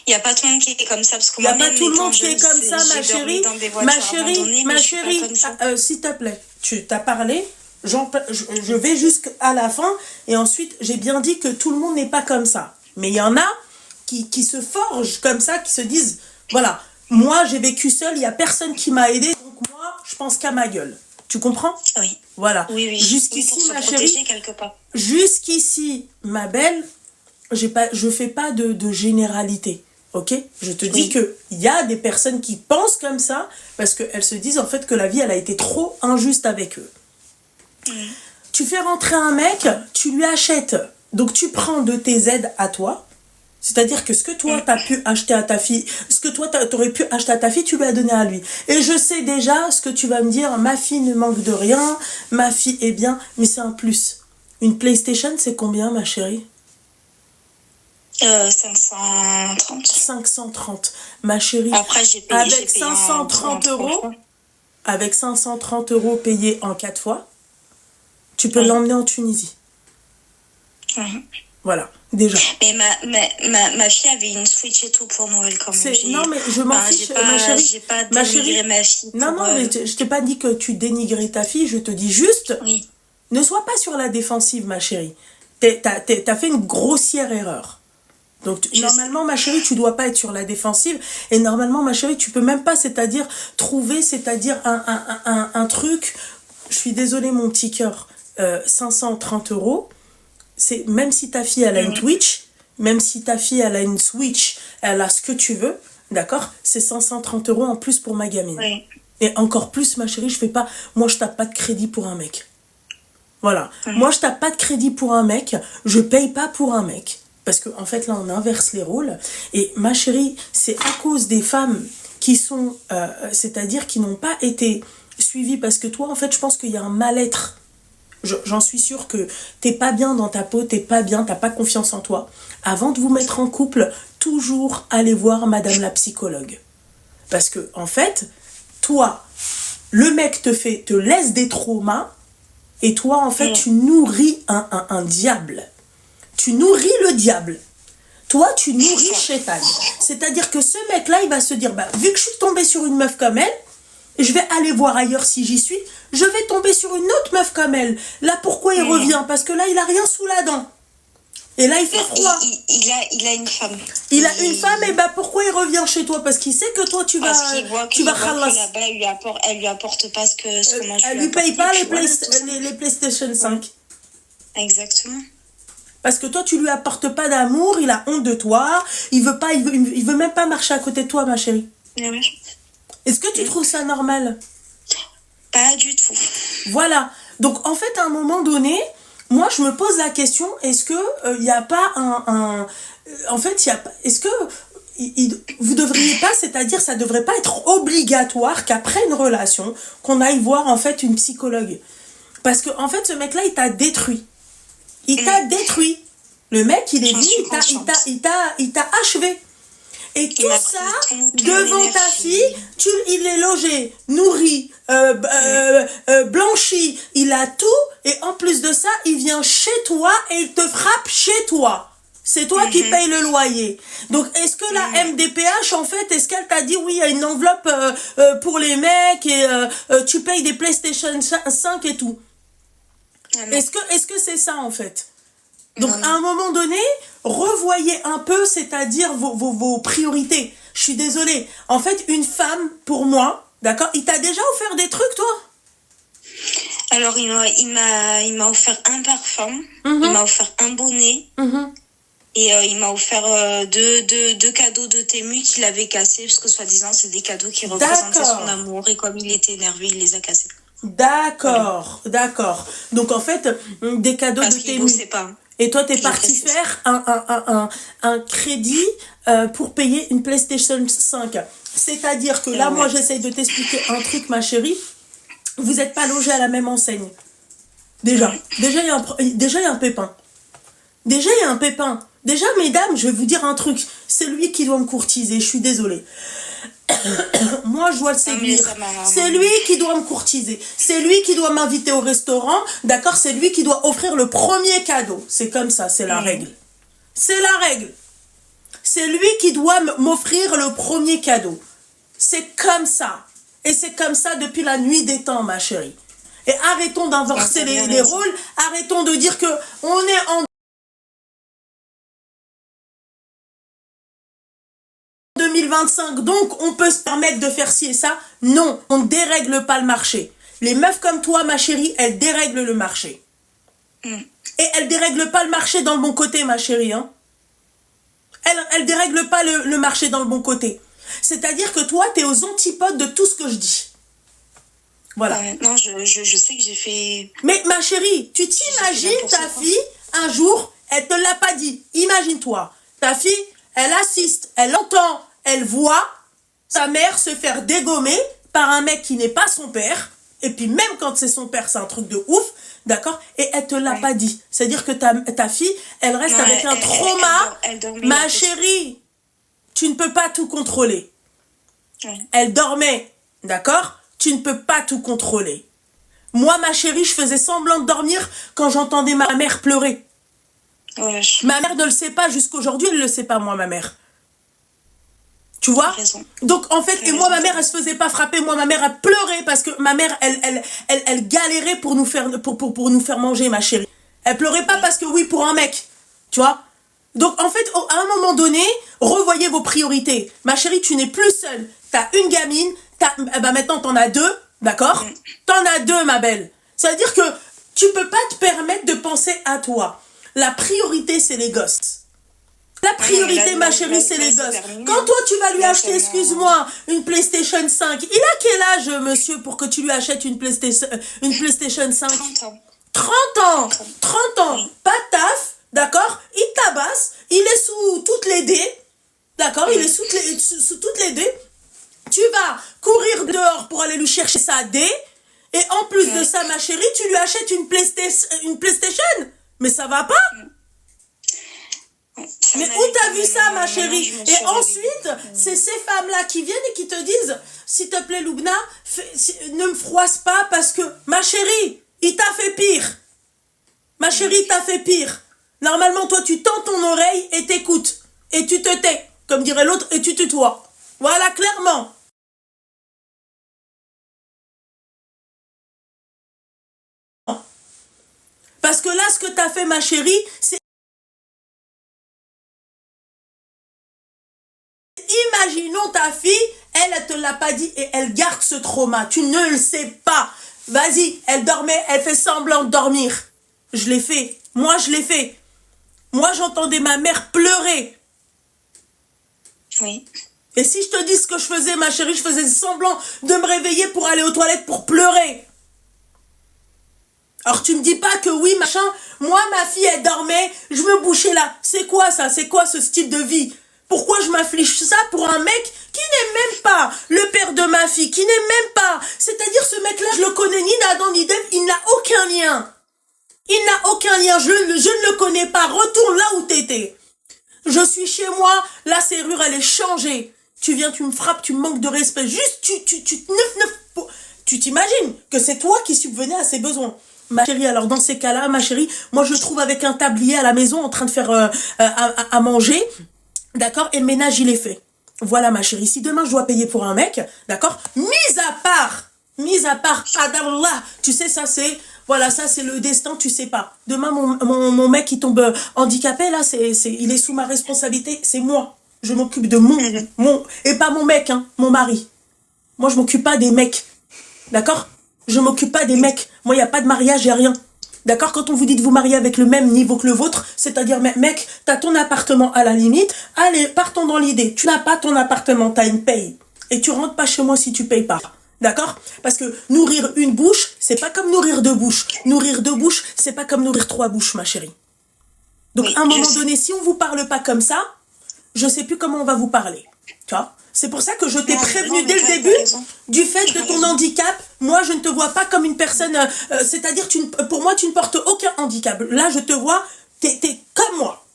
[SPEAKER 2] Il n'y a pas tout le monde qui est comme ça, parce que
[SPEAKER 1] il n'y a pas tout le monde qui est comme ça, ma chérie. Ma chérie, s'il te plaît, tu t'as parlé, je vais jusqu'à la fin, et ensuite j'ai bien dit que tout le monde n'est pas comme ça. Mais il y en a qui se forgent comme ça, qui se disent, voilà, moi j'ai vécu seule, il n'y a personne qui m'a aidé, donc moi je pense qu'à ma gueule. Tu comprends?
[SPEAKER 2] Oui.
[SPEAKER 1] Voilà.
[SPEAKER 2] Oui.
[SPEAKER 1] Jusqu'ici, ma chérie,
[SPEAKER 2] quelque part.
[SPEAKER 1] Jusqu'ici, ma belle, je fais pas de généralité. Ok? Je te dis qu'il y a des personnes qui pensent comme ça parce qu'elles se disent en fait que la vie, elle a été trop injuste avec eux. Tu fais rentrer un mec, tu lui achètes. Donc tu prends de tes aides à toi. C'est-à-dire que ce que toi, t'as pu acheter à ta fille, ce que toi, t'aurais pu acheter à ta fille, tu lui as donné à lui. Et je sais déjà ce que tu vas me dire, ma fille ne manque de rien, ma fille est bien, mais c'est un plus. Une PlayStation, c'est combien, ma chérie?
[SPEAKER 2] 530.
[SPEAKER 1] 530. Ma chérie,
[SPEAKER 2] après, j'ai payé,
[SPEAKER 1] avec 530 euros, avec 530 euros payés en 4 fois, tu peux l'emmener en Tunisie. Voilà, déjà.
[SPEAKER 2] Mais ma fille avait une Switch et tout pour Noël quand même.
[SPEAKER 1] Non, mais je m'en fiche, ma chérie.
[SPEAKER 2] J'ai pas dénigré ma fille.
[SPEAKER 1] Non, mais je t'ai pas dit que tu dénigrais ta fille, je te dis juste, ne sois pas sur la défensive, ma chérie. T'as fait une grossière erreur. Donc, normalement, ma chérie, tu dois pas être sur la défensive. Et normalement, ma chérie, tu peux même pas, c'est-à-dire, trouver, c'est-à-dire, un truc. Je suis désolée, mon petit cœur. 530 euros. c'est même si ta fille, elle a une Twitch, même si ta fille, elle a une Switch, elle a ce que tu veux, d'accord, c'est 530 € en plus pour ma gamine.
[SPEAKER 2] Oui.
[SPEAKER 1] Et encore plus, ma chérie, moi, je tape pas de crédit pour un mec. Voilà. Moi, je tape pas de crédit pour un mec, je paye pas pour un mec. Parce qu'en fait, là, on inverse les rôles. Et ma chérie, c'est à cause des femmes qui sont, c'est-à-dire qui n'ont pas été suivies. Parce que toi, en fait, je pense qu'il y a un mal-être. J'en suis sûre que t'es pas bien dans ta peau, t'es pas bien, t'as pas confiance en toi. Avant de vous mettre en couple, toujours aller voir madame la psychologue. Parce que, en fait, toi, le mec te laisse des traumas, et toi, en fait, tu nourris un diable. Tu nourris le diable. Toi, tu nourris Shaitan. C'est-à-dire que ce mec-là, il va se dire, vu que je suis tombée sur une meuf comme elle, je vais aller voir ailleurs si j'y suis, je vais tomber sur une autre meuf comme elle. Là, pourquoi il revient? Parce que là, il a rien sous la dent. Et là, il fait froid.
[SPEAKER 2] Il a une femme.
[SPEAKER 1] Il a une femme, et pourquoi il revient chez toi? Parce qu'il sait que toi, tu vas khalas.
[SPEAKER 2] Là-bas, elle lui apporte pas ce que moi je
[SPEAKER 1] elle lui paye pas les PlayStation 5.
[SPEAKER 2] Exactement.
[SPEAKER 1] Parce que toi, tu lui apportes pas d'amour, il a honte de toi, il veut même pas marcher à côté de toi, ma chérie.
[SPEAKER 2] Oui.
[SPEAKER 1] Est-ce que tu trouves ça normal?
[SPEAKER 2] Pas du tout.
[SPEAKER 1] Voilà. Donc, en fait, à un moment donné, moi, je me pose la question, est-ce que il y a pas en fait, est-ce que vous devriez pas, c'est-à-dire, ça devrait pas être obligatoire qu'après une relation, qu'on aille voir, en fait, une psychologue? Parce que, en fait, ce mec-là, il t'a détruit. Il t'a détruit. Le mec, il est venu, il t'a achevé. Et tout ça, devant ta fille, il est logé, nourri, blanchi, il a tout. Et en plus de ça, il vient chez toi et il te frappe chez toi. C'est toi qui payes le loyer. Donc, est-ce que la MDPH, en fait, est-ce qu'elle t'a dit, oui, il y a une enveloppe pour les mecs et tu payes des PlayStation 5 et tout? Est-ce que c'est ça, en fait? Donc, à un moment donné, revoyez un peu, c'est-à-dire vos priorités. Je suis désolée. En fait, une femme, pour moi, d'accord, il t'a déjà offert des trucs, toi?
[SPEAKER 2] Alors, il m'a offert un parfum, il m'a offert un bonnet, et il m'a offert deux cadeaux de Temu qu'il avait cassés, parce que soi-disant, c'est des cadeaux qui représentaient son amour, et comme il était énervé, il les a cassés.
[SPEAKER 1] D'accord. Donc, en fait, des cadeaux
[SPEAKER 2] parce
[SPEAKER 1] de
[SPEAKER 2] qu'il
[SPEAKER 1] Temu.
[SPEAKER 2] bossait pas.
[SPEAKER 1] Et toi, t'es parti faire un crédit pour payer une PlayStation 5. C'est-à-dire que là, moi, j'essaye de t'expliquer un truc, ma chérie. Vous n'êtes pas logés à la même enseigne. Déjà, il y a un pépin. Déjà, mesdames, je vais vous dire un truc. C'est lui qui doit me courtiser. Je suis désolée. Moi, je dois le séduire. C'est lui qui doit me courtiser. C'est lui qui doit m'inviter au restaurant. D'accord? C'est lui qui doit offrir le premier cadeau. C'est comme ça, c'est la règle. C'est la règle. C'est lui qui doit m'offrir le premier cadeau. C'est comme ça. Et c'est comme ça depuis la nuit des temps, ma chérie. Et arrêtons d'inverser les rôles. Arrêtons de dire que on est en 2025, donc on peut se permettre de faire ci et ça. Non, on ne dérègle pas le marché. Les meufs comme toi, ma chérie, elles dérèglent le marché. Et elles dérèglent pas le marché dans le bon côté, ma chérie. Hein. Elles dérèglent pas le marché dans le bon côté. C'est-à-dire que toi, t'es aux antipodes de tout ce que je dis. Voilà.
[SPEAKER 2] Non, je sais que j'ai fait...
[SPEAKER 1] Mais ma chérie, tu t'imagines ta fille, un jour, elle te l'a pas dit. Imagine-toi, ta fille, elle assiste, elle entend, elle voit sa mère se faire dégommer par un mec qui n'est pas son père. Et puis même quand c'est son père, c'est un truc de ouf, d'accord? Et elle te l'a pas dit. C'est-à-dire que ta fille, elle reste avec un trauma. Ma chérie, tu ne peux pas tout contrôler. Elle dormait, d'accord? Tu ne peux pas tout contrôler. Moi, ma chérie, je faisais semblant de dormir quand j'entendais ma mère pleurer. Ma mère ne le sait pas, jusqu'aujourd'hui, elle ne le sait pas, moi, ma mère. Tu vois? Donc, en fait, et moi, ma mère, elle se faisait pas frapper. Moi, ma mère, elle pleurait parce que ma mère, elle galérait pour nous faire manger, ma chérie. Elle pleurait pas parce que, oui, pour un mec. Tu vois? Donc, en fait, à un moment donné, revoyez vos priorités. Ma chérie, tu n'es plus seule. T'as une gamine, maintenant, t'en as deux, d'accord? T'en as deux, ma belle. Ça veut dire que tu peux pas te permettre de penser à toi. La priorité, c'est les gosses. La priorité, ma chérie, c'est les gosses. Quand toi, tu vas lui acheter, excuse-moi, une PlayStation 5, il a quel âge, monsieur, pour que tu lui achètes une PlayStation 5?
[SPEAKER 2] 30 ans.
[SPEAKER 1] 30 ans. 30 ans.
[SPEAKER 2] Oui.
[SPEAKER 1] Pas de taf, d'accord? Il tabasse, il est sous toutes les dés, d'accord? Il est sous toutes les dés. Tu vas courir dehors pour aller lui chercher sa dé. Et en plus de ça, ma chérie, tu lui achètes une PlayStation. Mais ça va pas? Mais où t'as vu ça, ma chérie? Et ensuite, c'est ces femmes-là qui viennent et qui te disent, s'il te plaît, Loubna, ne me froisse pas parce que, ma chérie, il t'a fait pire. Ma chérie, il t'a fait pire. Normalement, toi, tu tends ton oreille et t'écoutes. Et tu te tais, comme dirait l'autre, et tu tutoies. Voilà, clairement. Parce que là, ce que t'as fait, ma chérie, c'est... Imaginons ta fille, elle te l'a pas dit et elle garde ce trauma. Tu ne le sais pas. Vas-y, elle dormait, elle fait semblant de dormir. Je l'ai fait. Moi, je l'ai fait. Moi, j'entendais ma mère pleurer.
[SPEAKER 2] Oui.
[SPEAKER 1] Et si je te dis ce que je faisais, ma chérie, je faisais semblant de me réveiller pour aller aux toilettes pour pleurer. Alors tu me dis pas que oui, machin, moi, ma fille, elle dormait, je me bouchais là. C'est quoi ça? C'est quoi ce style de vie? Pourquoi je m'afflige ça pour un mec qui n'est même pas le père de ma fille, qui n'est même pas... C'est-à-dire ce mec-là, je le connais ni d'Adam ni d'Ève, il n'a aucun lien. Il n'a aucun lien, je ne le connais pas. Retourne là où t'étais. Je suis chez moi, la serrure, elle est changée. Tu viens, tu me frappes, tu me manques de respect. Juste, tu t'imagines que c'est toi qui subvenais à ses besoins. Ma chérie, alors dans ces cas-là, ma chérie, moi je le trouve avec un tablier à la maison en train de faire à manger. D'accord? Et le ménage, il est fait. Voilà, ma chérie. Si demain, je dois payer pour un mec, d'accord? Mis à part, Adallah, tu sais, ça, c'est, voilà, ça, c'est le destin, tu sais pas. Demain, mon mec, il tombe handicapé, là, il est sous ma responsabilité, c'est moi. Je m'occupe de et pas mon mec, hein, mon mari. Moi, je m'occupe pas des mecs. D'accord? Je m'occupe pas des mecs. Moi, il n'y a pas de mariage, il n'y a rien. D'accord? Quand on vous dit de vous marier avec le même niveau que le vôtre, c'est-à-dire, mec, t'as ton appartement à la limite, allez, partons dans l'idée. Tu n'as pas ton appartement, t'as une paye. Et tu rentres pas chez moi si tu payes pas. D'accord? Parce que nourrir une bouche, c'est pas comme nourrir deux bouches. Nourrir deux bouches, c'est pas comme nourrir trois bouches, ma chérie. Donc, à un moment donné, si on vous parle pas comme ça, je sais plus comment on va vous parler. Tu vois? C'est pour ça que je t'ai prévenu dès le début du fait de ton handicap. Moi, je ne te vois pas comme une personne... c'est-à-dire, pour moi, tu ne portes aucun handicap. Là, je te vois, t'es comme moi.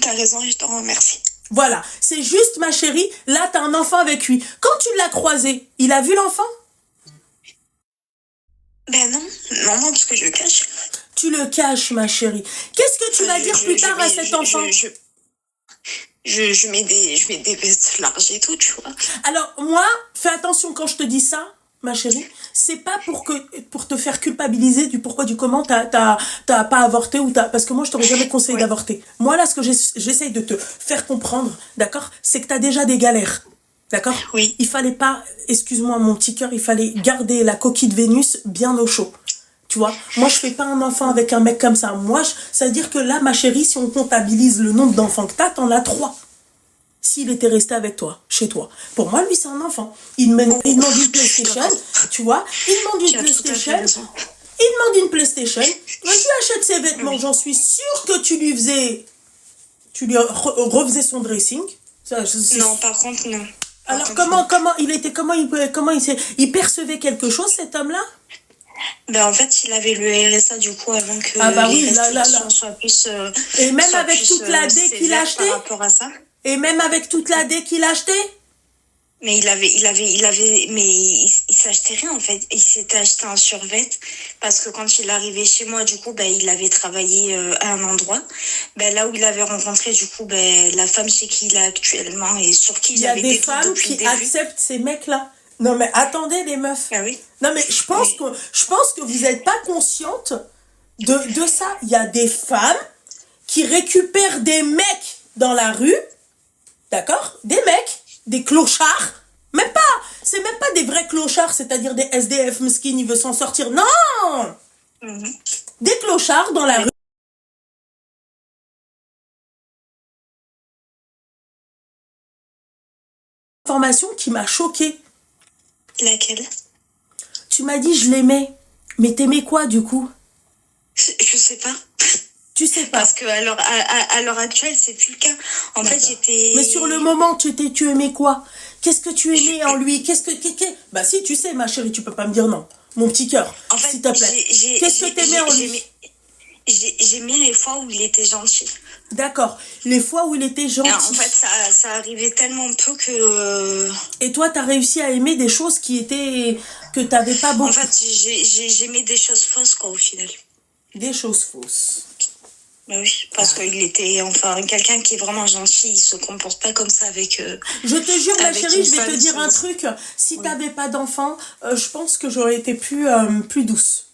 [SPEAKER 2] T'as raison, je te remercie.
[SPEAKER 1] Voilà, c'est juste, ma chérie, là, t'as un enfant avec lui. Quand tu l'as croisé, il a vu l'enfant?
[SPEAKER 2] Ben non, parce que je le cache.
[SPEAKER 1] Tu le caches, ma chérie. Qu'est-ce que tu vas dire plus tard à cet enfant?
[SPEAKER 2] Je mets des vestes larges et tout, tu vois.
[SPEAKER 1] Alors, moi, fais attention quand je te dis ça, ma chérie. C'est pas pour te faire culpabiliser du pourquoi, du comment t'as pas avorté parce que moi, je t'aurais jamais conseillé d'avorter. Moi, là, ce que j'essaye de te faire comprendre, d'accord, c'est que t'as déjà des galères. D'accord?
[SPEAKER 2] Oui.
[SPEAKER 1] Il fallait pas, excuse-moi, mon petit cœur, il fallait garder la coquille de Vénus bien au chaud. Tu vois, moi, je fais pas un enfant avec un mec comme ça. Moi, ça veut dire que là, ma chérie, si on comptabilise le nombre d'enfants que t'en as 3. S'il était resté avec toi, chez toi. Pour moi, lui, c'est un enfant. Il demande une PlayStation, tu vois. Il demande une PlayStation. Il demande une PlayStation. Vas-y, achète ses vêtements. J'en suis sûre que tu lui refaisais son dressing.
[SPEAKER 2] Non, par contre, non.
[SPEAKER 1] Alors, il percevait quelque chose, cet homme-là?
[SPEAKER 2] Ben en fait, il avait le RSA du coup avant que
[SPEAKER 1] les
[SPEAKER 2] restrictions soient plus...
[SPEAKER 1] et même avec toute la dé qu'il a acheté?
[SPEAKER 2] Par rapport à ça.
[SPEAKER 1] Et même avec toute la dé qu'il a acheté?
[SPEAKER 2] Mais mais il s'achetait rien en fait. Il s'était acheté un survêt parce que quand il arrivait chez moi, du coup, il avait travaillé à un endroit. Là où il avait rencontré du coup, la femme chez qui il est actuellement et sur qui il avait des femmes
[SPEAKER 1] qui acceptent ces mecs-là. Non mais attendez les meufs.
[SPEAKER 2] Ah oui.
[SPEAKER 1] Non mais je pense que vous n'êtes pas consciente de ça. Il y a des femmes qui récupèrent des mecs dans la rue, d'accord? Des mecs, des clochards. Même pas. C'est même pas des vrais clochards, c'est-à-dire des SDF mesquines, il veut s'en sortir. Non. Des clochards dans la rue. information qui m'a choquée.
[SPEAKER 2] Laquelle?
[SPEAKER 1] Tu m'as dit je l'aimais. Mais t'aimais quoi du coup?
[SPEAKER 2] Je sais pas.
[SPEAKER 1] Tu sais pas.
[SPEAKER 2] Parce que à l'heure actuelle, c'est plus le cas. En fait, j'étais...
[SPEAKER 1] Mais sur le moment, tu aimais quoi? Qu'est-ce que tu aimais en lui? Bah si, tu sais, ma chérie, tu peux pas me dire non. Mon petit cœur,
[SPEAKER 2] En fait,
[SPEAKER 1] s'il te plaît. Qu'est-ce que t'aimais en lui?
[SPEAKER 2] J'aimais les fois où il était gentil.
[SPEAKER 1] D'accord. Les fois où il était gentil.
[SPEAKER 2] Et en fait, ça arrivait tellement peu que...
[SPEAKER 1] Et toi, t'as réussi à aimer des choses que t'avais pas beaucoup.
[SPEAKER 2] En fait, j'aimais des choses fausses, quoi, au final.
[SPEAKER 1] Des choses fausses.
[SPEAKER 2] Bah oui, parce qu'il était, enfin, quelqu'un qui est vraiment gentil, il se comporte pas comme ça avec...
[SPEAKER 1] je te jure, ma chérie, je vais te dire un
[SPEAKER 2] qui...
[SPEAKER 1] truc. Si t'avais pas d'enfant, je pense que j'aurais été plus douce.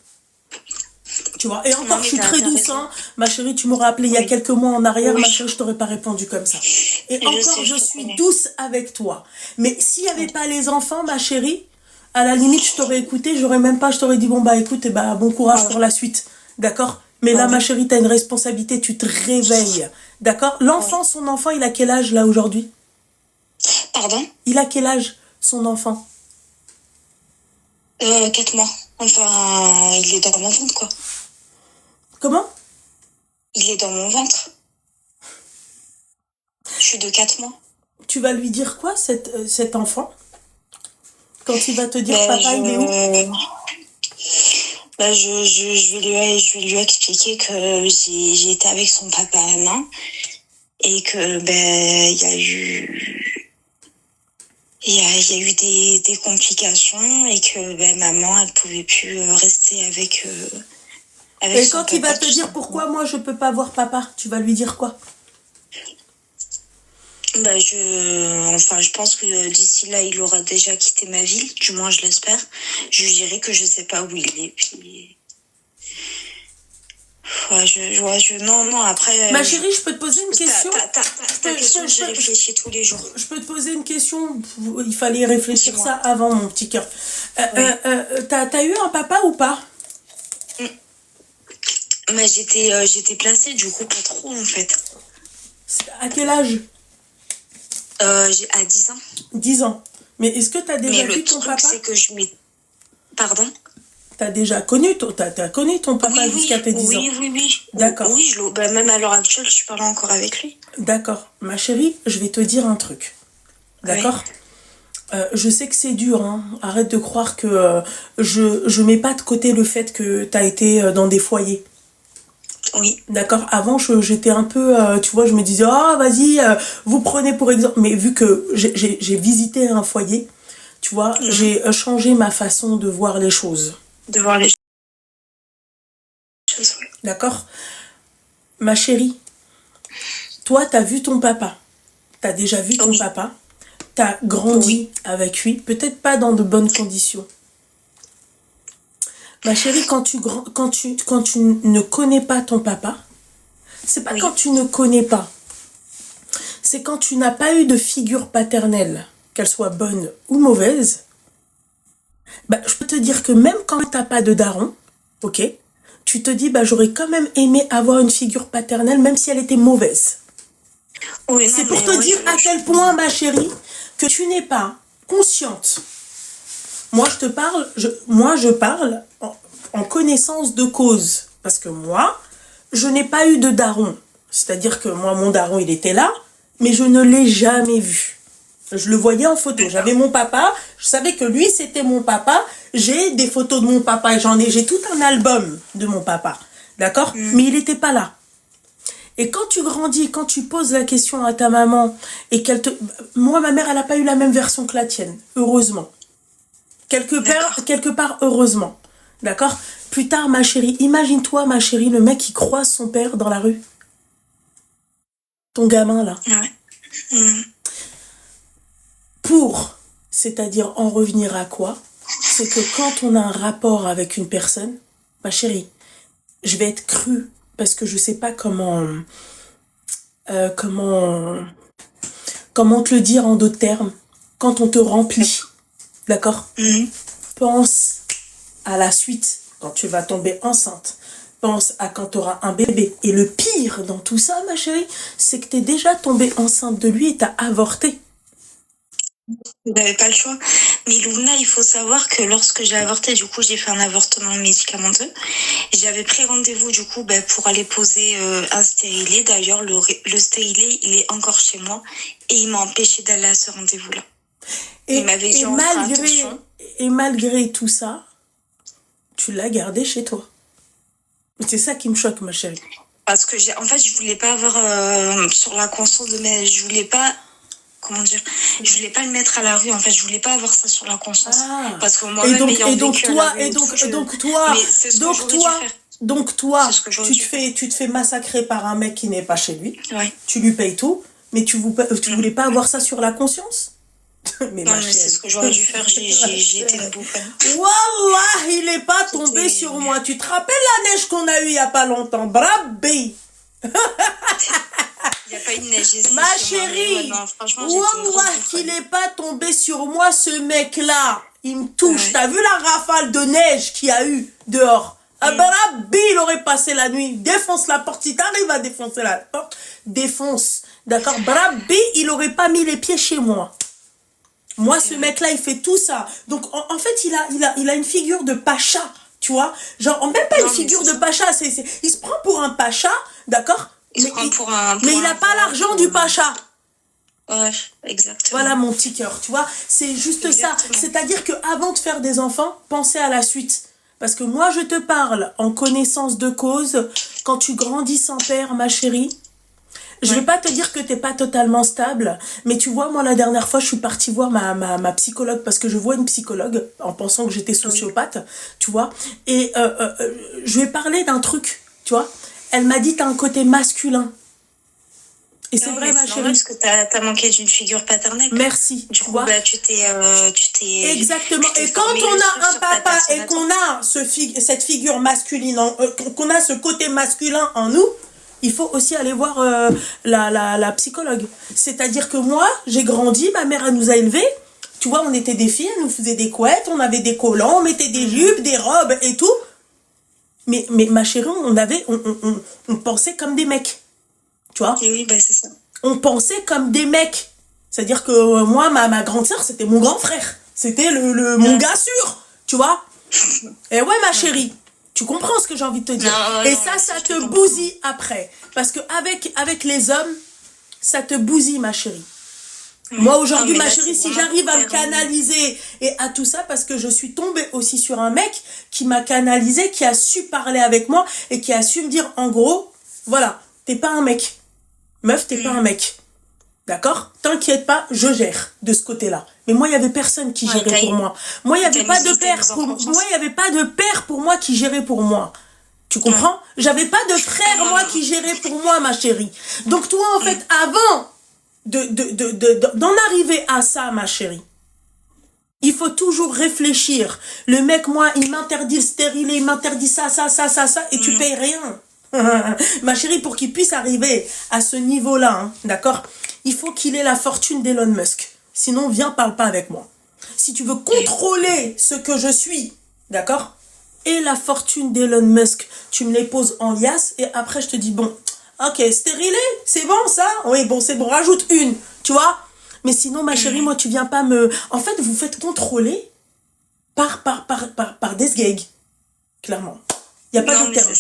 [SPEAKER 1] Tu vois, et encore, je suis très douce, hein. Ma chérie, tu m'aurais appelé il y a quelques mois en arrière, ma chérie, je t'aurais pas répondu comme ça. Et encore, je suis douce avec toi. Mais s'il y avait pas les enfants, ma chérie, à la limite, je t'aurais écouté, je t'aurais dit, bon, bah, écoute, bon courage pour la suite. D'accord? Mais là, ma chérie, t'as une responsabilité, tu te réveilles. D'accord? L'enfant, son enfant, il a quel âge, là, aujourd'hui?
[SPEAKER 2] Pardon?
[SPEAKER 1] Il a quel âge, son enfant?
[SPEAKER 2] 4 mois. Enfin, il est dans mon ventre, quoi.
[SPEAKER 1] Comment?
[SPEAKER 2] Il est dans mon ventre. Je suis de 4 mois.
[SPEAKER 1] Tu vas lui dire quoi, cet enfant? Quand il va te dire, papa, il est où?
[SPEAKER 2] Je vais lui expliquer que j'ai été avec son papa un an et que il y a eu des complications et que maman elle pouvait plus rester avec
[SPEAKER 1] et quand il va te dire pourquoi moi je peux pas voir papa, tu vas lui dire quoi?
[SPEAKER 2] Je pense que d'ici là, il aura déjà quitté ma ville, du moins je l'espère. Je lui dirai que je sais pas où il est, puis... Non, après...
[SPEAKER 1] Ma chérie, je peux te poser une question?
[SPEAKER 2] Ta question, j'y réfléchis tous les jours.
[SPEAKER 1] Je peux te poser une question? Il fallait réfléchir ça avant, mon petit cœur. T'as eu un papa ou pas?
[SPEAKER 2] Mais j'étais placée, du coup, pas trop, en fait.
[SPEAKER 1] À quel âge?
[SPEAKER 2] À 10 ans.
[SPEAKER 1] 10 ans. Mais est-ce que t'as déjà vu ton papa?
[SPEAKER 2] C'est que je m'ai... Pardon?
[SPEAKER 1] T'as déjà connu t'as connu ton papa jusqu'à tes 10 ans?
[SPEAKER 2] Oui.
[SPEAKER 1] D'accord.
[SPEAKER 2] Oui, même à l'heure actuelle, je parle encore avec lui.
[SPEAKER 1] D'accord. Ma chérie, je vais te dire un truc. D'accord? Oui. Je sais que c'est dur, hein. Arrête de croire que je mets pas de côté le fait que t'as été dans des foyers.
[SPEAKER 2] Oui.
[SPEAKER 1] D'accord. Avant, j'étais un peu, tu vois, je me disais, vas-y, vous prenez pour exemple. Mais vu que j'ai visité un foyer, tu vois, j'ai changé ma façon de voir les choses.
[SPEAKER 2] De voir les choses, oui.
[SPEAKER 1] D'accord. Ma chérie, toi, t'as vu ton papa. T'as déjà vu ton papa. T'as grandi avec lui. Peut-être pas dans de bonnes conditions. Ma chérie, quand tu ne connais pas ton papa, c'est pas quand tu ne connais pas. C'est quand tu n'as pas eu de figure paternelle, qu'elle soit bonne ou mauvaise. Je peux te dire que même quand t'as pas de daron, ok, tu te dis, j'aurais quand même aimé avoir une figure paternelle, même si elle était mauvaise. Oui, c'est pour te dire à quel point, ma chérie, que tu n'es pas consciente. Moi, je parle en connaissance de cause. Parce que moi, je n'ai pas eu de daron. C'est-à-dire que moi, mon daron, il était là, mais je ne l'ai jamais vu. Je le voyais en photo. J'avais mon papa, je savais que lui, c'était mon papa. J'ai des photos de mon papa et j'ai tout un album de mon papa. D'accord? Mais il n'était pas là. Et quand tu grandis, quand tu poses la question à ta maman, et moi, ma mère, elle n'a pas eu la même version que la tienne. Heureusement. Quelque part, heureusement. D'accord? Plus tard, ma chérie, imagine-toi, ma chérie, le mec qui croise son père dans la rue. Ton gamin, là.
[SPEAKER 2] Ouais.
[SPEAKER 1] C'est-à-dire en revenir à quoi? C'est que quand on a un rapport avec une personne, ma chérie, je vais être crue, parce que je sais pas comment te le dire en d'autres termes. Quand on te remplit, d'accord? Pense à la suite, quand tu vas tomber enceinte. Pense à quand tu auras un bébé. Et le pire dans tout ça, ma chérie, c'est que tu es déjà tombée enceinte de lui et tu as avorté.
[SPEAKER 2] Vous n'avez pas le choix. Mais Luna, il faut savoir que lorsque j'ai avorté, du coup, j'ai fait un avortement médicamenteux. J'avais pris rendez-vous, du coup, pour aller poser un stérilet. D'ailleurs, le stérilet, il est encore chez moi. Et il m'a empêché d'aller à ce rendez-vous-là. Il m'avait dit, on fera attention.
[SPEAKER 1] Et malgré tout ça, tu l'as gardé chez toi. C'est ça qui me choque, ma chérie.
[SPEAKER 2] Parce que en fait, je voulais pas avoir sur la conscience de mes... Je voulais pas... Comment dire, je voulais pas le mettre à la rue, en fait, je voulais pas avoir ça sur la conscience. Parce que moi-même,
[SPEAKER 1] donc toi, tu te fais massacrer par un mec qui n'est pas chez lui.
[SPEAKER 2] Ouais.
[SPEAKER 1] Tu lui payes tout, mais tu voulais pas avoir ça sur la conscience.
[SPEAKER 2] Mais c'est ce que j'aurais dû faire, j'ai été une bouffe.
[SPEAKER 1] Wallah, il est pas tombé sur moi. Tu te rappelles la neige qu'on a eue il y a pas longtemps? Brabé.
[SPEAKER 2] Il n'y a pas eu de neige ici.
[SPEAKER 1] Ma chérie, wallah qu'il est pas tombé sur moi, ce mec-là. Il me touche. Ouais. T'as vu la rafale de neige qu'il y a eu dehors? Brabé, il aurait passé la nuit. Défonce la porte. Si t'arrives à défoncer la porte, défonce. D'accord? Brabé, il aurait pas mis les pieds chez moi. Moi, ce mec-là, il fait tout ça. Donc, en fait, il a une figure de pacha, tu vois. Genre, même pas une figure de pacha. Il se prend pour un pacha, d'accord? Mais il n'a pas l'argent du pacha.
[SPEAKER 2] Ouais, exactement.
[SPEAKER 1] Voilà mon petit cœur, tu vois. C'est juste ça. C'est-à-dire qu'avant de faire des enfants, pensez à la suite. Parce que moi, je te parle en connaissance de cause. Quand tu grandis sans père, ma chérie, je vais pas te dire que t'es pas totalement stable, mais tu vois, moi, la dernière fois, je suis partie voir ma psychologue, parce que je vois une psychologue en pensant que j'étais sociopathe, tu vois, et je lui ai parlé d'un truc, tu vois. Elle m'a dit, t'as un côté masculin. Et c'est vrai, ma chérie.
[SPEAKER 2] Parce que t'as manqué d'une figure paternelle.
[SPEAKER 1] Merci.
[SPEAKER 2] Du coup, tu t'es...
[SPEAKER 1] Exactement. Et quand on a un papa et qu'on a cette figure masculine, qu'on a ce côté masculin en nous, il faut aussi aller voir la psychologue. C'est-à-dire que moi, j'ai grandi, ma mère, elle nous a élevés. Tu vois, on était des filles, elle nous faisait des couettes, on avait des collants, on mettait des jupes, des robes et tout. Mais ma chérie, on pensait comme des mecs. Tu vois?
[SPEAKER 2] Et oui, c'est ça.
[SPEAKER 1] On pensait comme des mecs. C'est-à-dire que moi, ma grande sœur, c'était mon grand frère. C'était mon gars sûr. Tu vois? Et ouais, ma chérie. Tu comprends ce que j'ai envie de te dire. Et ça te bousille après. Parce que avec les hommes, ça te bousille, ma chérie. Moi, aujourd'hui, ma chérie, si j'arrive à me canaliser et à tout ça, parce que je suis tombée aussi sur un mec qui m'a canalisé, qui a su parler avec moi et qui a su me dire, en gros, voilà, t'es pas un mec. Meuf, t'es pas un mec. D'accord? T'inquiète pas, je gère de ce côté-là. Mais moi, il y avait personne qui gérait pour moi. Moi, il y avait pas de père pour moi, il y avait pas de père pour moi qui gérait pour moi. Tu comprends? J'avais pas de frère moi qui gérait pour moi, ma chérie. Donc toi, en fait, avant d'en arriver à ça, ma chérie, il faut toujours réfléchir. Le mec, moi, il m'interdit le stérilet, il m'interdit ça, et tu payes rien. Ma chérie, pour qu'il puisse arriver à ce niveau-là, hein, d'accord, il faut qu'il ait la fortune d'Elon Musk. Sinon, viens, parle pas avec moi. Si tu veux contrôler ce que je suis, d'accord, et la fortune d'Elon Musk, tu me les poses en liasse, et après, je te dis, bon, ok, stérilet, c'est bon, ça? Oui, bon, c'est bon, rajoute une, tu vois. Mais sinon, ma chérie, moi, tu viens pas me... En fait, vous faites contrôler par des gags, clairement. Il n'y a pas de terme.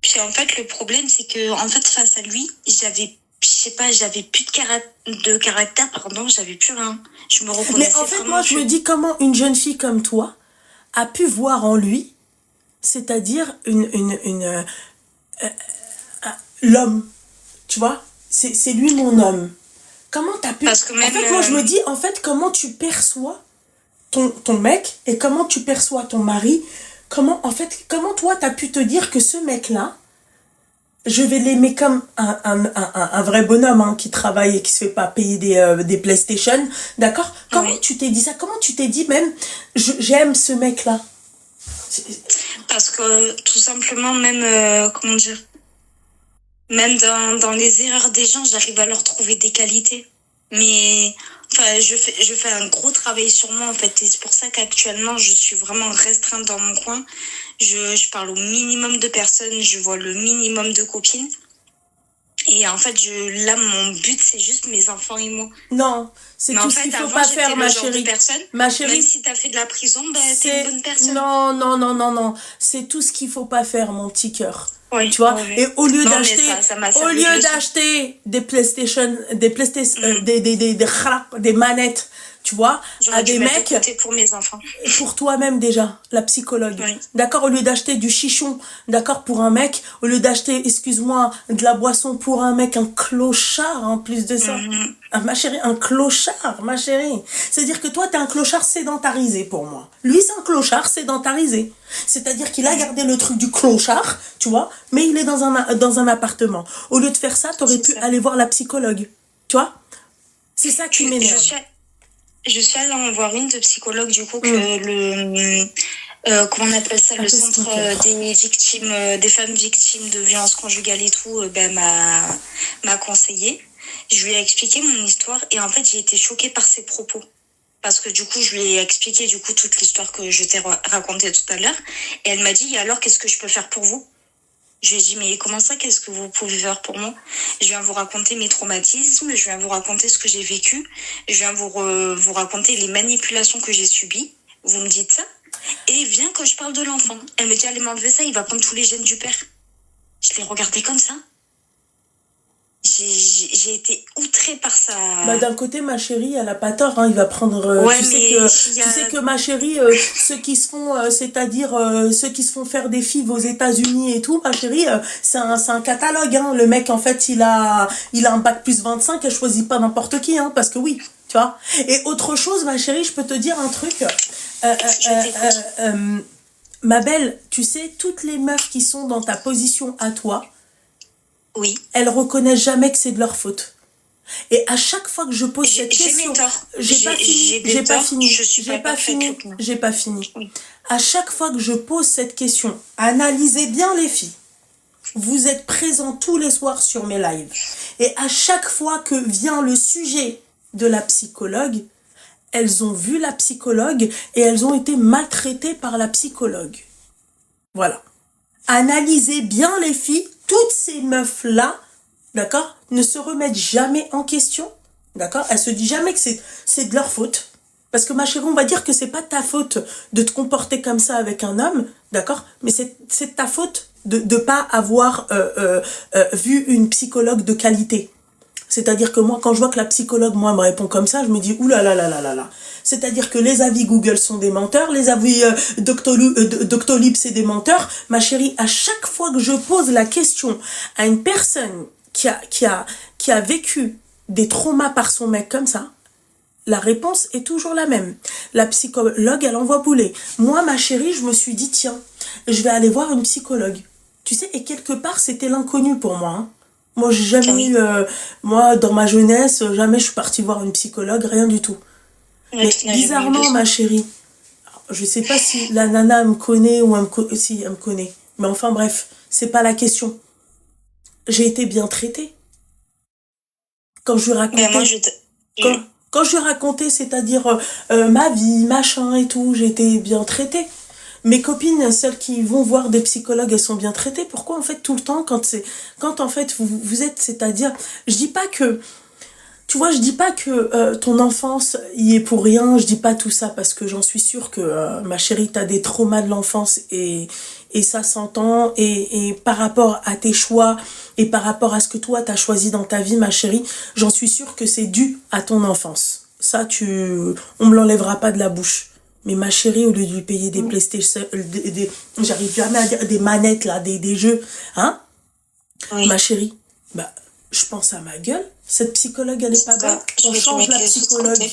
[SPEAKER 2] Puis en fait, le problème, c'est que en fait, face à lui, j'avais plus de caractère, pardon, j'avais plus rien. Je me reconnaissais.
[SPEAKER 1] Mais en fait, moi, je me dis comment une jeune fille comme toi a pu voir en lui, c'est-à-dire l'homme, tu vois, c'est lui mon homme. Comment t'as pu...
[SPEAKER 2] Parce que même,
[SPEAKER 1] en fait, moi, je me dis, en fait, comment tu perçois ton mec et comment tu perçois ton mari. Comment toi, t'as pu te dire que ce mec-là, je vais l'aimer comme un vrai bonhomme, hein, qui travaille et qui se fait pas payer des PlayStation, d'accord? Comment tu t'es dit ça? Comment tu t'es dit même, j'aime ce mec-là?
[SPEAKER 2] Parce que, tout simplement, même, comment dire, même dans les erreurs des gens, j'arrive à leur trouver des qualités. Mais... Enfin, je fais un gros travail sur moi, en fait. Et c'est pour ça qu'actuellement, je suis vraiment restreinte dans mon coin. Je parle au minimum de personnes. Je vois le minimum de copines. Et en fait, là, mon but, c'est juste mes enfants et moi.
[SPEAKER 1] Non, c'est
[SPEAKER 2] Mais
[SPEAKER 1] tout
[SPEAKER 2] en
[SPEAKER 1] ce qu'il
[SPEAKER 2] fait,
[SPEAKER 1] faut
[SPEAKER 2] avant,
[SPEAKER 1] pas
[SPEAKER 2] j'étais
[SPEAKER 1] faire,
[SPEAKER 2] le
[SPEAKER 1] ma
[SPEAKER 2] genre de
[SPEAKER 1] chérie.
[SPEAKER 2] personne,
[SPEAKER 1] Ma
[SPEAKER 2] même
[SPEAKER 1] chérie,
[SPEAKER 2] si t'as fait de la prison, t'es une
[SPEAKER 1] c'est...
[SPEAKER 2] bonne personne.
[SPEAKER 1] Non, non, non, non, non. C'est tout ce qu'il faut pas faire, mon petit cœur.
[SPEAKER 2] Oui,
[SPEAKER 1] Tu vois?
[SPEAKER 2] oui, oui.
[SPEAKER 1] Et au lieu
[SPEAKER 2] Non, mais
[SPEAKER 1] d'acheter...
[SPEAKER 2] ça m'a
[SPEAKER 1] Au
[SPEAKER 2] servi de
[SPEAKER 1] lieu
[SPEAKER 2] leçon.
[SPEAKER 1] d'acheter des manettes, tu vois,
[SPEAKER 2] J'aurais
[SPEAKER 1] à
[SPEAKER 2] dû
[SPEAKER 1] des
[SPEAKER 2] mettre de
[SPEAKER 1] mecs...
[SPEAKER 2] côté pour mes enfants.
[SPEAKER 1] Pour toi-même déjà, la psychologue.
[SPEAKER 2] Oui.
[SPEAKER 1] D'accord, au lieu d'acheter du chichon, d'accord, pour un mec, au lieu d'acheter, excuse-moi, de la boisson pour un mec, un clochard en plus de ça. Ah, ma chérie, un clochard, ma chérie. C'est-à-dire que toi, t'es un clochard sédentarisé pour moi. Lui, c'est un clochard sédentarisé. C'est-à-dire qu'il a gardé le truc du clochard, tu vois, mais il est dans un appartement. Au lieu de faire ça, t'aurais pu aller voir la psychologue. Tu vois? C'est ça qui m'énerve.
[SPEAKER 2] Je suis allée en voir une de psychologue, du coup, que comment on appelle ça, le centre des victimes, des femmes victimes de violences conjugales et tout, m'a conseillé. Je lui ai expliqué mon histoire et en fait, j'ai été choquée par ses propos. Parce que du coup, je lui ai expliqué du coup toute l'histoire que je t'ai racontée tout à l'heure. Et elle m'a dit, et alors, qu'est-ce que je peux faire pour vous? Je lui ai dit, mais comment ça, qu'est-ce que vous pouvez faire pour moi? Je viens vous raconter mes traumatismes, je viens vous raconter ce que j'ai vécu, je viens vous raconter les manipulations que j'ai subies. Vous me dites ça? Et viens que je parle de l'enfant. Elle me dit, allez m'enlever ça, il va prendre tous les gènes du père. Je l'ai regardé comme ça. J'ai été outrée par ça.
[SPEAKER 1] Bah, d'un côté, ma chérie, elle a pas tort, hein, il va prendre...
[SPEAKER 2] Ouais,
[SPEAKER 1] tu sais que ma chérie, ceux qui se font, c'est-à-dire ceux qui se font faire des fives aux États-Unis et tout, ma chérie, c'est un catalogue, hein. Le mec, en fait, il a un bac plus 25, elle choisit pas n'importe qui, hein, parce que oui, tu vois. Et autre chose, ma chérie, je peux te dire un truc. Ma belle, tu sais, toutes les meufs qui sont dans ta position à toi,
[SPEAKER 2] oui,
[SPEAKER 1] elles reconnaissent jamais que c'est de leur faute. Et à chaque fois que je pose cette question, j'ai pas fini.
[SPEAKER 2] Oui.
[SPEAKER 1] À chaque fois que je pose cette question, analysez bien les filles. Vous êtes présents tous les soirs sur mes lives. Et à chaque fois que vient le sujet de la psychologue, elles ont vu la psychologue et elles ont été maltraitées par la psychologue. Voilà. Analysez bien les filles, toutes ces meufs-là, d'accord, ne se remettent jamais en question, d'accord. Elles se disent jamais que c'est de leur faute. Parce que ma chérie, on va dire que c'est pas ta faute de te comporter comme ça avec un homme, d'accord, mais c'est ta faute de pas avoir vu une psychologue de qualité. C'est-à-dire que moi, quand je vois que la psychologue, moi, me répond comme ça, je me dis, oulala. C'est-à-dire que les avis Google sont des menteurs, les avis Doctolib, c'est des menteurs. Ma chérie, à chaque fois que je pose la question à une personne qui a vécu des traumas par son mec comme ça, la réponse est toujours la même. La psychologue, elle envoie bouler. Moi, ma chérie, je me suis dit, tiens, je vais aller voir une psychologue. Tu sais, et quelque part, c'était l'inconnu pour moi, hein. Moi, j'ai jamais eu... moi, dans ma jeunesse, jamais je suis partie voir une psychologue, rien du tout. Mais bizarrement, ma chérie, je sais pas si la nana me connaît ou si elle me connaît. Mais enfin, bref, c'est pas la question. J'ai été bien traitée. Quand je lui racontais... Quand je lui racontais, c'est-à-dire ma vie, machin et tout, j'ai été bien traitée. Mes copines, celles qui vont voir des psychologues, elles sont bien traitées. Pourquoi en fait tout le temps quand en fait vous êtes, c'est-à-dire, je dis pas que, tu vois, je dis pas que ton enfance y est pour rien. Je dis pas tout ça parce que j'en suis sûre que ma chérie, t'as des traumas de l'enfance et ça s'entend. Et par rapport à tes choix et par rapport à ce que toi t'as choisi dans ta vie, ma chérie, j'en suis sûre que c'est dû à ton enfance. Ça, on me l'enlèvera pas de la bouche. Mais ma chérie, au lieu de lui payer des PlayStation, j'arrive jamais à dire des manettes, là, des jeux, hein? Oui. Ma chérie, bah, je pense à ma gueule. Cette psychologue, elle est pas bonne. On change la psychologue.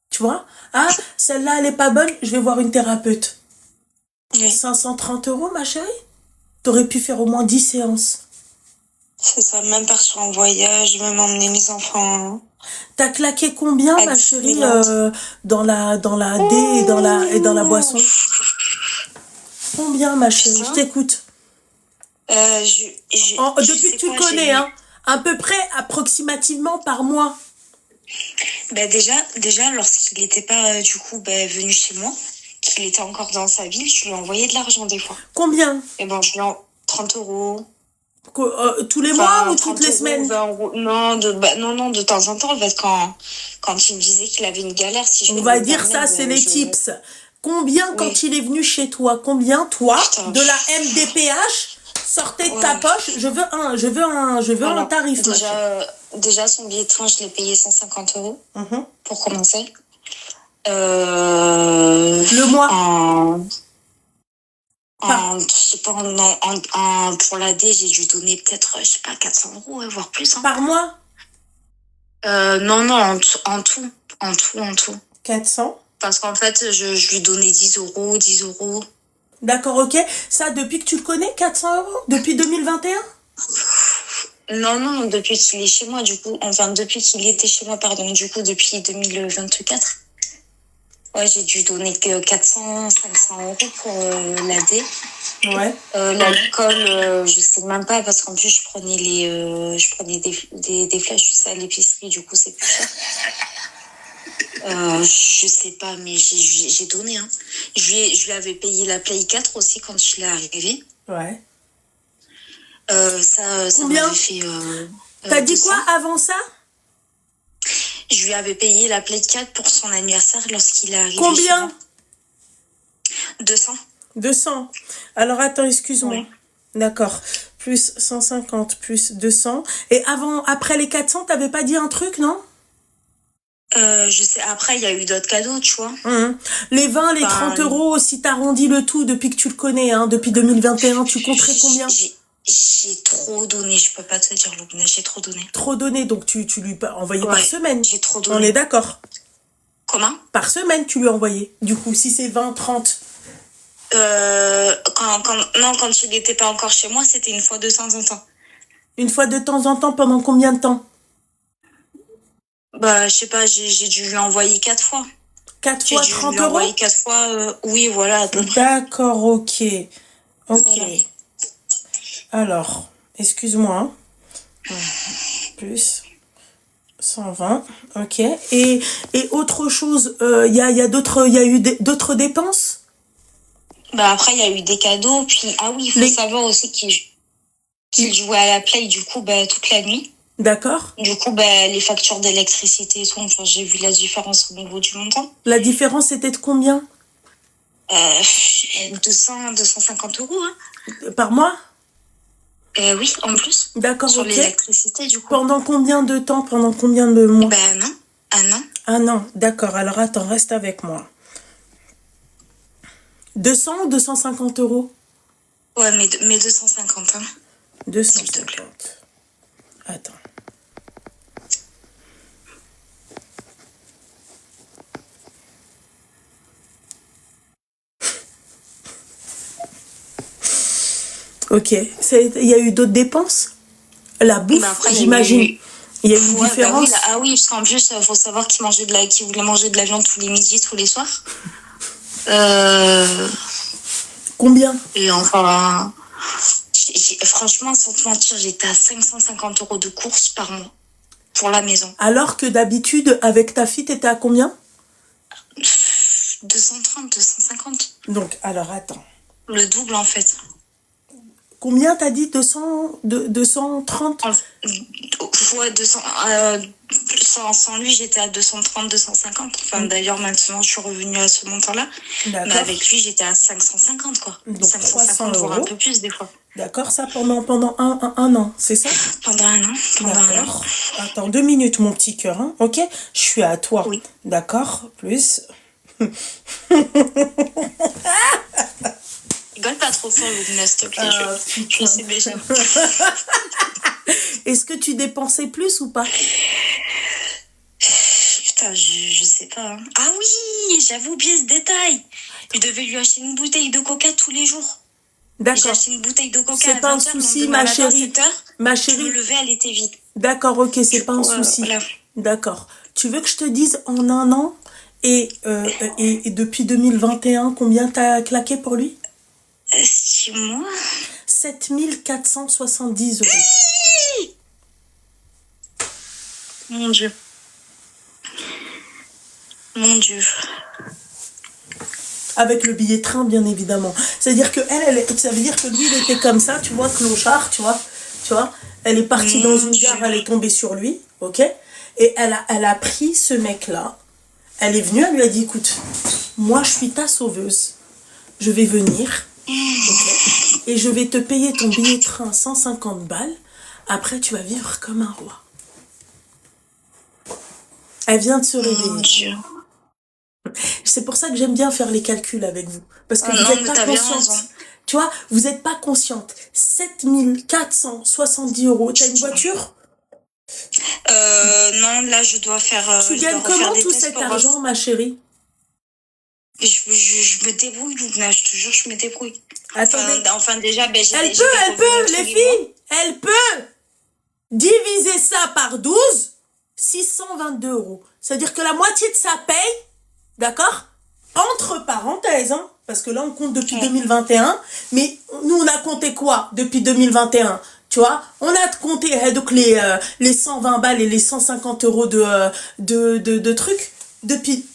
[SPEAKER 1] Tu vois? Ah, celle-là, elle est pas bonne. Je vais voir une thérapeute. Oui. 530 €, ma chérie? T'aurais pu faire au moins 10 séances.
[SPEAKER 2] C'est ça, même partir en voyage, même emmener mes enfants.
[SPEAKER 1] T'as claqué combien, ma chérie, dans la D et dans la boisson? Combien, ma chérie? Je t'écoute. Depuis que tu le connais, hein, à peu près, approximativement par mois.
[SPEAKER 2] Bah déjà, lorsqu'il n'était pas du coup venu chez moi, qu'il était encore dans sa ville, je lui envoyais de l'argent des fois.
[SPEAKER 1] Combien?
[SPEAKER 2] Et bon, je lui en 30 €.
[SPEAKER 1] Tous les mois ou toutes
[SPEAKER 2] 30
[SPEAKER 1] les
[SPEAKER 2] euros,
[SPEAKER 1] semaines?
[SPEAKER 2] 20 euros. Non, non, de temps en temps, en fait, quand il me disait qu'il avait une galère, si je
[SPEAKER 1] On
[SPEAKER 2] peux
[SPEAKER 1] va
[SPEAKER 2] me
[SPEAKER 1] dire ça,
[SPEAKER 2] permettre,
[SPEAKER 1] c'est les tips. Combien
[SPEAKER 2] Oui.
[SPEAKER 1] quand il est venu chez toi? Combien, toi,
[SPEAKER 2] Putain.
[SPEAKER 1] de la MDPH, sortez de ta
[SPEAKER 2] Ouais.
[SPEAKER 1] poche? Je veux un
[SPEAKER 2] Alors,
[SPEAKER 1] tarif, ma chérie.
[SPEAKER 2] déjà, son billet de train, je l'ai payé 150 euros
[SPEAKER 1] Mhm.
[SPEAKER 2] pour commencer.
[SPEAKER 1] Le mois?
[SPEAKER 2] Je sais pas, pour l'AD, j'ai dû donner peut-être, je sais pas, 400 euros, ouais, voire plus. Hein.
[SPEAKER 1] Par mois?
[SPEAKER 2] Non, en tout.
[SPEAKER 1] 400.
[SPEAKER 2] Parce qu'en fait, je lui donnais 10 euros.
[SPEAKER 1] D'accord, ok. Ça, depuis que tu le connais, 400 euros? Depuis 2021?
[SPEAKER 2] Non, depuis qu'il est chez moi, du coup. Enfin, depuis qu'il était chez moi, pardon. Du coup, depuis 2024. Ouais, j'ai dû donner que 400, 500 euros pour l'AD.
[SPEAKER 1] Ouais.
[SPEAKER 2] L'alcool, je sais même pas, parce qu'en plus, je prenais des flashs juste à l'épicerie, du coup, c'est plus cher. Je sais pas, mais j'ai donné. Hein. Je lui avais payé la Play 4 aussi quand il est arrivé.
[SPEAKER 1] Ouais.
[SPEAKER 2] Ça
[SPEAKER 1] Combien?
[SPEAKER 2] m'avait fait...
[SPEAKER 1] T'as dit
[SPEAKER 2] 200.
[SPEAKER 1] quoi avant ça?
[SPEAKER 2] Je lui avais payé la Play 4 pour son anniversaire lorsqu'il est arrivé.
[SPEAKER 1] Combien?
[SPEAKER 2] 200.
[SPEAKER 1] 200. Alors, attends, excuse-moi.
[SPEAKER 2] Oui.
[SPEAKER 1] D'accord. Plus 150, plus 200. Et après les 400, t'avais pas dit un truc, non?
[SPEAKER 2] Je sais, après, il y a eu d'autres cadeaux, tu vois.
[SPEAKER 1] Les 20, les 30 euros, si t'arrondis le tout depuis que tu le connais, hein, depuis 2021, tu compterais combien?
[SPEAKER 2] J'ai trop donné, je peux pas te dire, Loubna, j'ai trop donné.
[SPEAKER 1] Trop donné, donc tu lui as envoyé par semaine.
[SPEAKER 2] J'ai trop donné.
[SPEAKER 1] On est d'accord?
[SPEAKER 2] Comment?
[SPEAKER 1] Par semaine, tu lui as envoyé. Du coup, si c'est 20, 30.
[SPEAKER 2] Quand il n'était pas encore chez moi, c'était une fois de temps en temps.
[SPEAKER 1] Une fois de temps en temps, pendant combien de temps?
[SPEAKER 2] Bah, je sais pas, j'ai dû lui envoyer 4 fois.
[SPEAKER 1] 4 fois 30 euros? J'ai dû lui envoyer
[SPEAKER 2] 4 fois, oui, voilà, à peu près.
[SPEAKER 1] D'accord, ok. Ok.
[SPEAKER 2] Voilà.
[SPEAKER 1] Alors, excuse-moi. Plus 120, ok. Et autre chose, il y a eu d'autres dépenses?
[SPEAKER 2] Bah après, il y a eu des cadeaux, puis, ah oui, il faut savoir aussi qu'il jouait à la Play, du coup, bah, toute la nuit. D'accord. Du coup, bah, les factures d'électricité et tout, enfin, j'ai vu la différence au niveau du montant.
[SPEAKER 1] La différence était de combien?
[SPEAKER 2] 250 euros, hein.
[SPEAKER 1] Par mois?
[SPEAKER 2] Oui, en plus.
[SPEAKER 1] D'accord,
[SPEAKER 2] sur
[SPEAKER 1] ok.
[SPEAKER 2] L'électricité, du coup.
[SPEAKER 1] Pendant combien de temps? Pendant combien de mois?
[SPEAKER 2] Ben non, un an.
[SPEAKER 1] Un an, d'accord. Alors attends, reste avec moi. 200 ou 250 euros?
[SPEAKER 2] Ouais, mais 250, hein.
[SPEAKER 1] 250. Attends. Ok. Il y a eu d'autres dépenses? La bouffe, bah après, j'imagine. Il y a eu une différence.
[SPEAKER 2] Bah oui, ah oui, parce qu'en plus, il faut savoir qu'il voulait manger de la viande tous les midis, tous les soirs.
[SPEAKER 1] Combien?
[SPEAKER 2] Et enfin, franchement, sans te mentir, j'étais à 550 euros de courses par mois pour la maison.
[SPEAKER 1] Alors que d'habitude, avec ta fille, t'étais à combien?
[SPEAKER 2] 230, 250.
[SPEAKER 1] Donc, alors, attends.
[SPEAKER 2] Le double, en fait.
[SPEAKER 1] Combien t'as dit? 230?
[SPEAKER 2] Ouais, 200. Sans lui, j'étais à 230, 250. Enfin, d'ailleurs, maintenant, je suis revenue à ce montant-là. Mais avec lui, j'étais à 550, quoi. Donc, 550, voire un peu plus, des fois.
[SPEAKER 1] D'accord, ça pendant un an, c'est ça?
[SPEAKER 2] Pendant un an.
[SPEAKER 1] D'accord. Attends, 2 minutes, mon petit cœur, hein. Ok? Je suis à toi.
[SPEAKER 2] Oui.
[SPEAKER 1] D'accord, plus.
[SPEAKER 2] Rigole pas trop fort, Loubna, s'il te plaît. Je sais déjà.
[SPEAKER 1] Est-ce que tu dépensais plus ou pas?
[SPEAKER 2] Putain, je sais pas. Hein. Ah oui, j'avais oublié ce détail. Je devais lui acheter une bouteille de coca tous les jours.
[SPEAKER 1] D'accord.
[SPEAKER 2] J'ai acheté une bouteille de coca
[SPEAKER 1] c'est
[SPEAKER 2] à
[SPEAKER 1] pas
[SPEAKER 2] 20h,
[SPEAKER 1] un souci, ma chérie. Ma chérie.
[SPEAKER 2] Je me levais, elle était vide.
[SPEAKER 1] D'accord, ok, c'est pas un souci. Voilà. D'accord. Tu veux que je te dise en un an et depuis 2021, combien t'as claqué pour lui?
[SPEAKER 2] 6 mois.
[SPEAKER 1] 7 470 euros.
[SPEAKER 2] Mon Dieu. Mon Dieu.
[SPEAKER 1] Avec le billet de train, bien évidemment. C'est-à-dire que ça veut dire que lui, il était comme ça, tu vois, clochard, tu vois. tu vois. Elle est partie dans une gare, elle est tombée sur lui, ok. Et elle a pris ce mec-là. Elle est venue, elle lui a dit, écoute, moi je suis ta sauveuse. Je vais venir, ok, et je vais te payer ton billet de train 150 balles. Après, tu vas vivre comme un roi. Elle vient de se réveiller. C'est pour ça que j'aime bien faire les calculs avec vous. Parce que vous n'êtes pas consciente. Tu vois, vous n'êtes pas consciente. 7470 €. T'as une voiture?
[SPEAKER 2] Non, là, je dois faire...
[SPEAKER 1] Tu gagnes comment tout cet argent, ma chérie?
[SPEAKER 2] Je me débrouille, Loubna, je te jure, je me débrouille. Enfin déjà, ben,
[SPEAKER 1] elle peut, les filles, elle peut diviser ça par 12, 622 €. C'est-à-dire que la moitié de sa paye, d'accord, entre parenthèses, hein, parce que là on compte depuis 2021, mais nous on a compté quoi depuis 2021, tu vois, on a compté donc les 120 balles et les 150 € de trucs depuis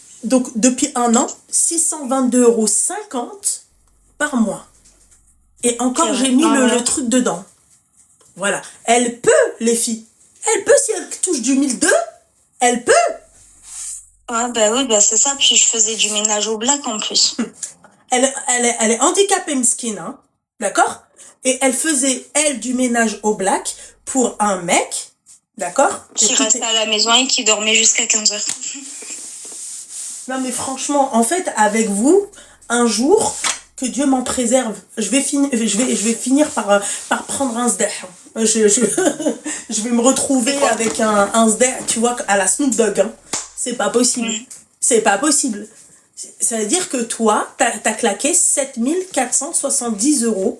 [SPEAKER 1] un an, 622,50 € par mois. Et encore j'ai mis le truc dedans. Voilà, elle peut, les filles, elle peut, si elle touche du 1002, elle peut.
[SPEAKER 2] Ah bah oui, bah c'est ça, puis je faisais du ménage au black en plus.
[SPEAKER 1] Elle est handicapée mesquine, hein, d'accord? Et elle faisait, elle, du ménage au black pour un mec, d'accord?
[SPEAKER 2] Qui restait à la maison et qui dormait jusqu'à 15h.
[SPEAKER 1] Non mais franchement, en fait, avec vous, un jour, que Dieu m'en préserve, je vais finir par prendre un sdah. Je vais me retrouver avec un sdah, tu vois, à la Snoop Dogg, hein. C'est pas possible. C'est pas possible. Ça veut dire que toi, t'as claqué 7470 €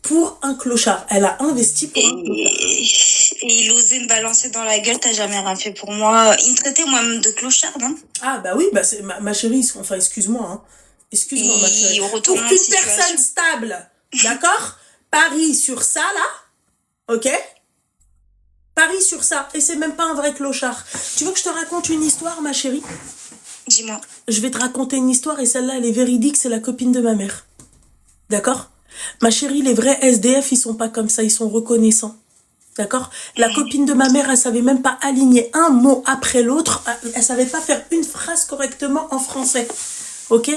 [SPEAKER 1] pour un clochard. Elle a investi pour un clochard.
[SPEAKER 2] Et il osait me balancer dans la gueule, t'as jamais rien fait pour moi. Il me traitait moi-même de clochard, non?
[SPEAKER 1] Ah bah oui, bah c'est ma chérie, enfin excuse-moi, hein. Excuse-moi, ma chérie. Pour toute personne stable, d'accord? Parie sur ça, là, ok? Parie sur ça, et c'est même pas un vrai clochard. Tu veux que je te raconte une histoire, ma chérie?
[SPEAKER 2] Dis-moi.
[SPEAKER 1] Je vais te raconter une histoire, et celle-là, elle est véridique, c'est la copine de ma mère. D'accord? Ma chérie, les vrais SDF, ils sont pas comme ça, ils sont reconnaissants. D'accord? La copine de ma mère, elle savait même pas aligner un mot après l'autre, elle savait pas faire une phrase correctement en français. Ok?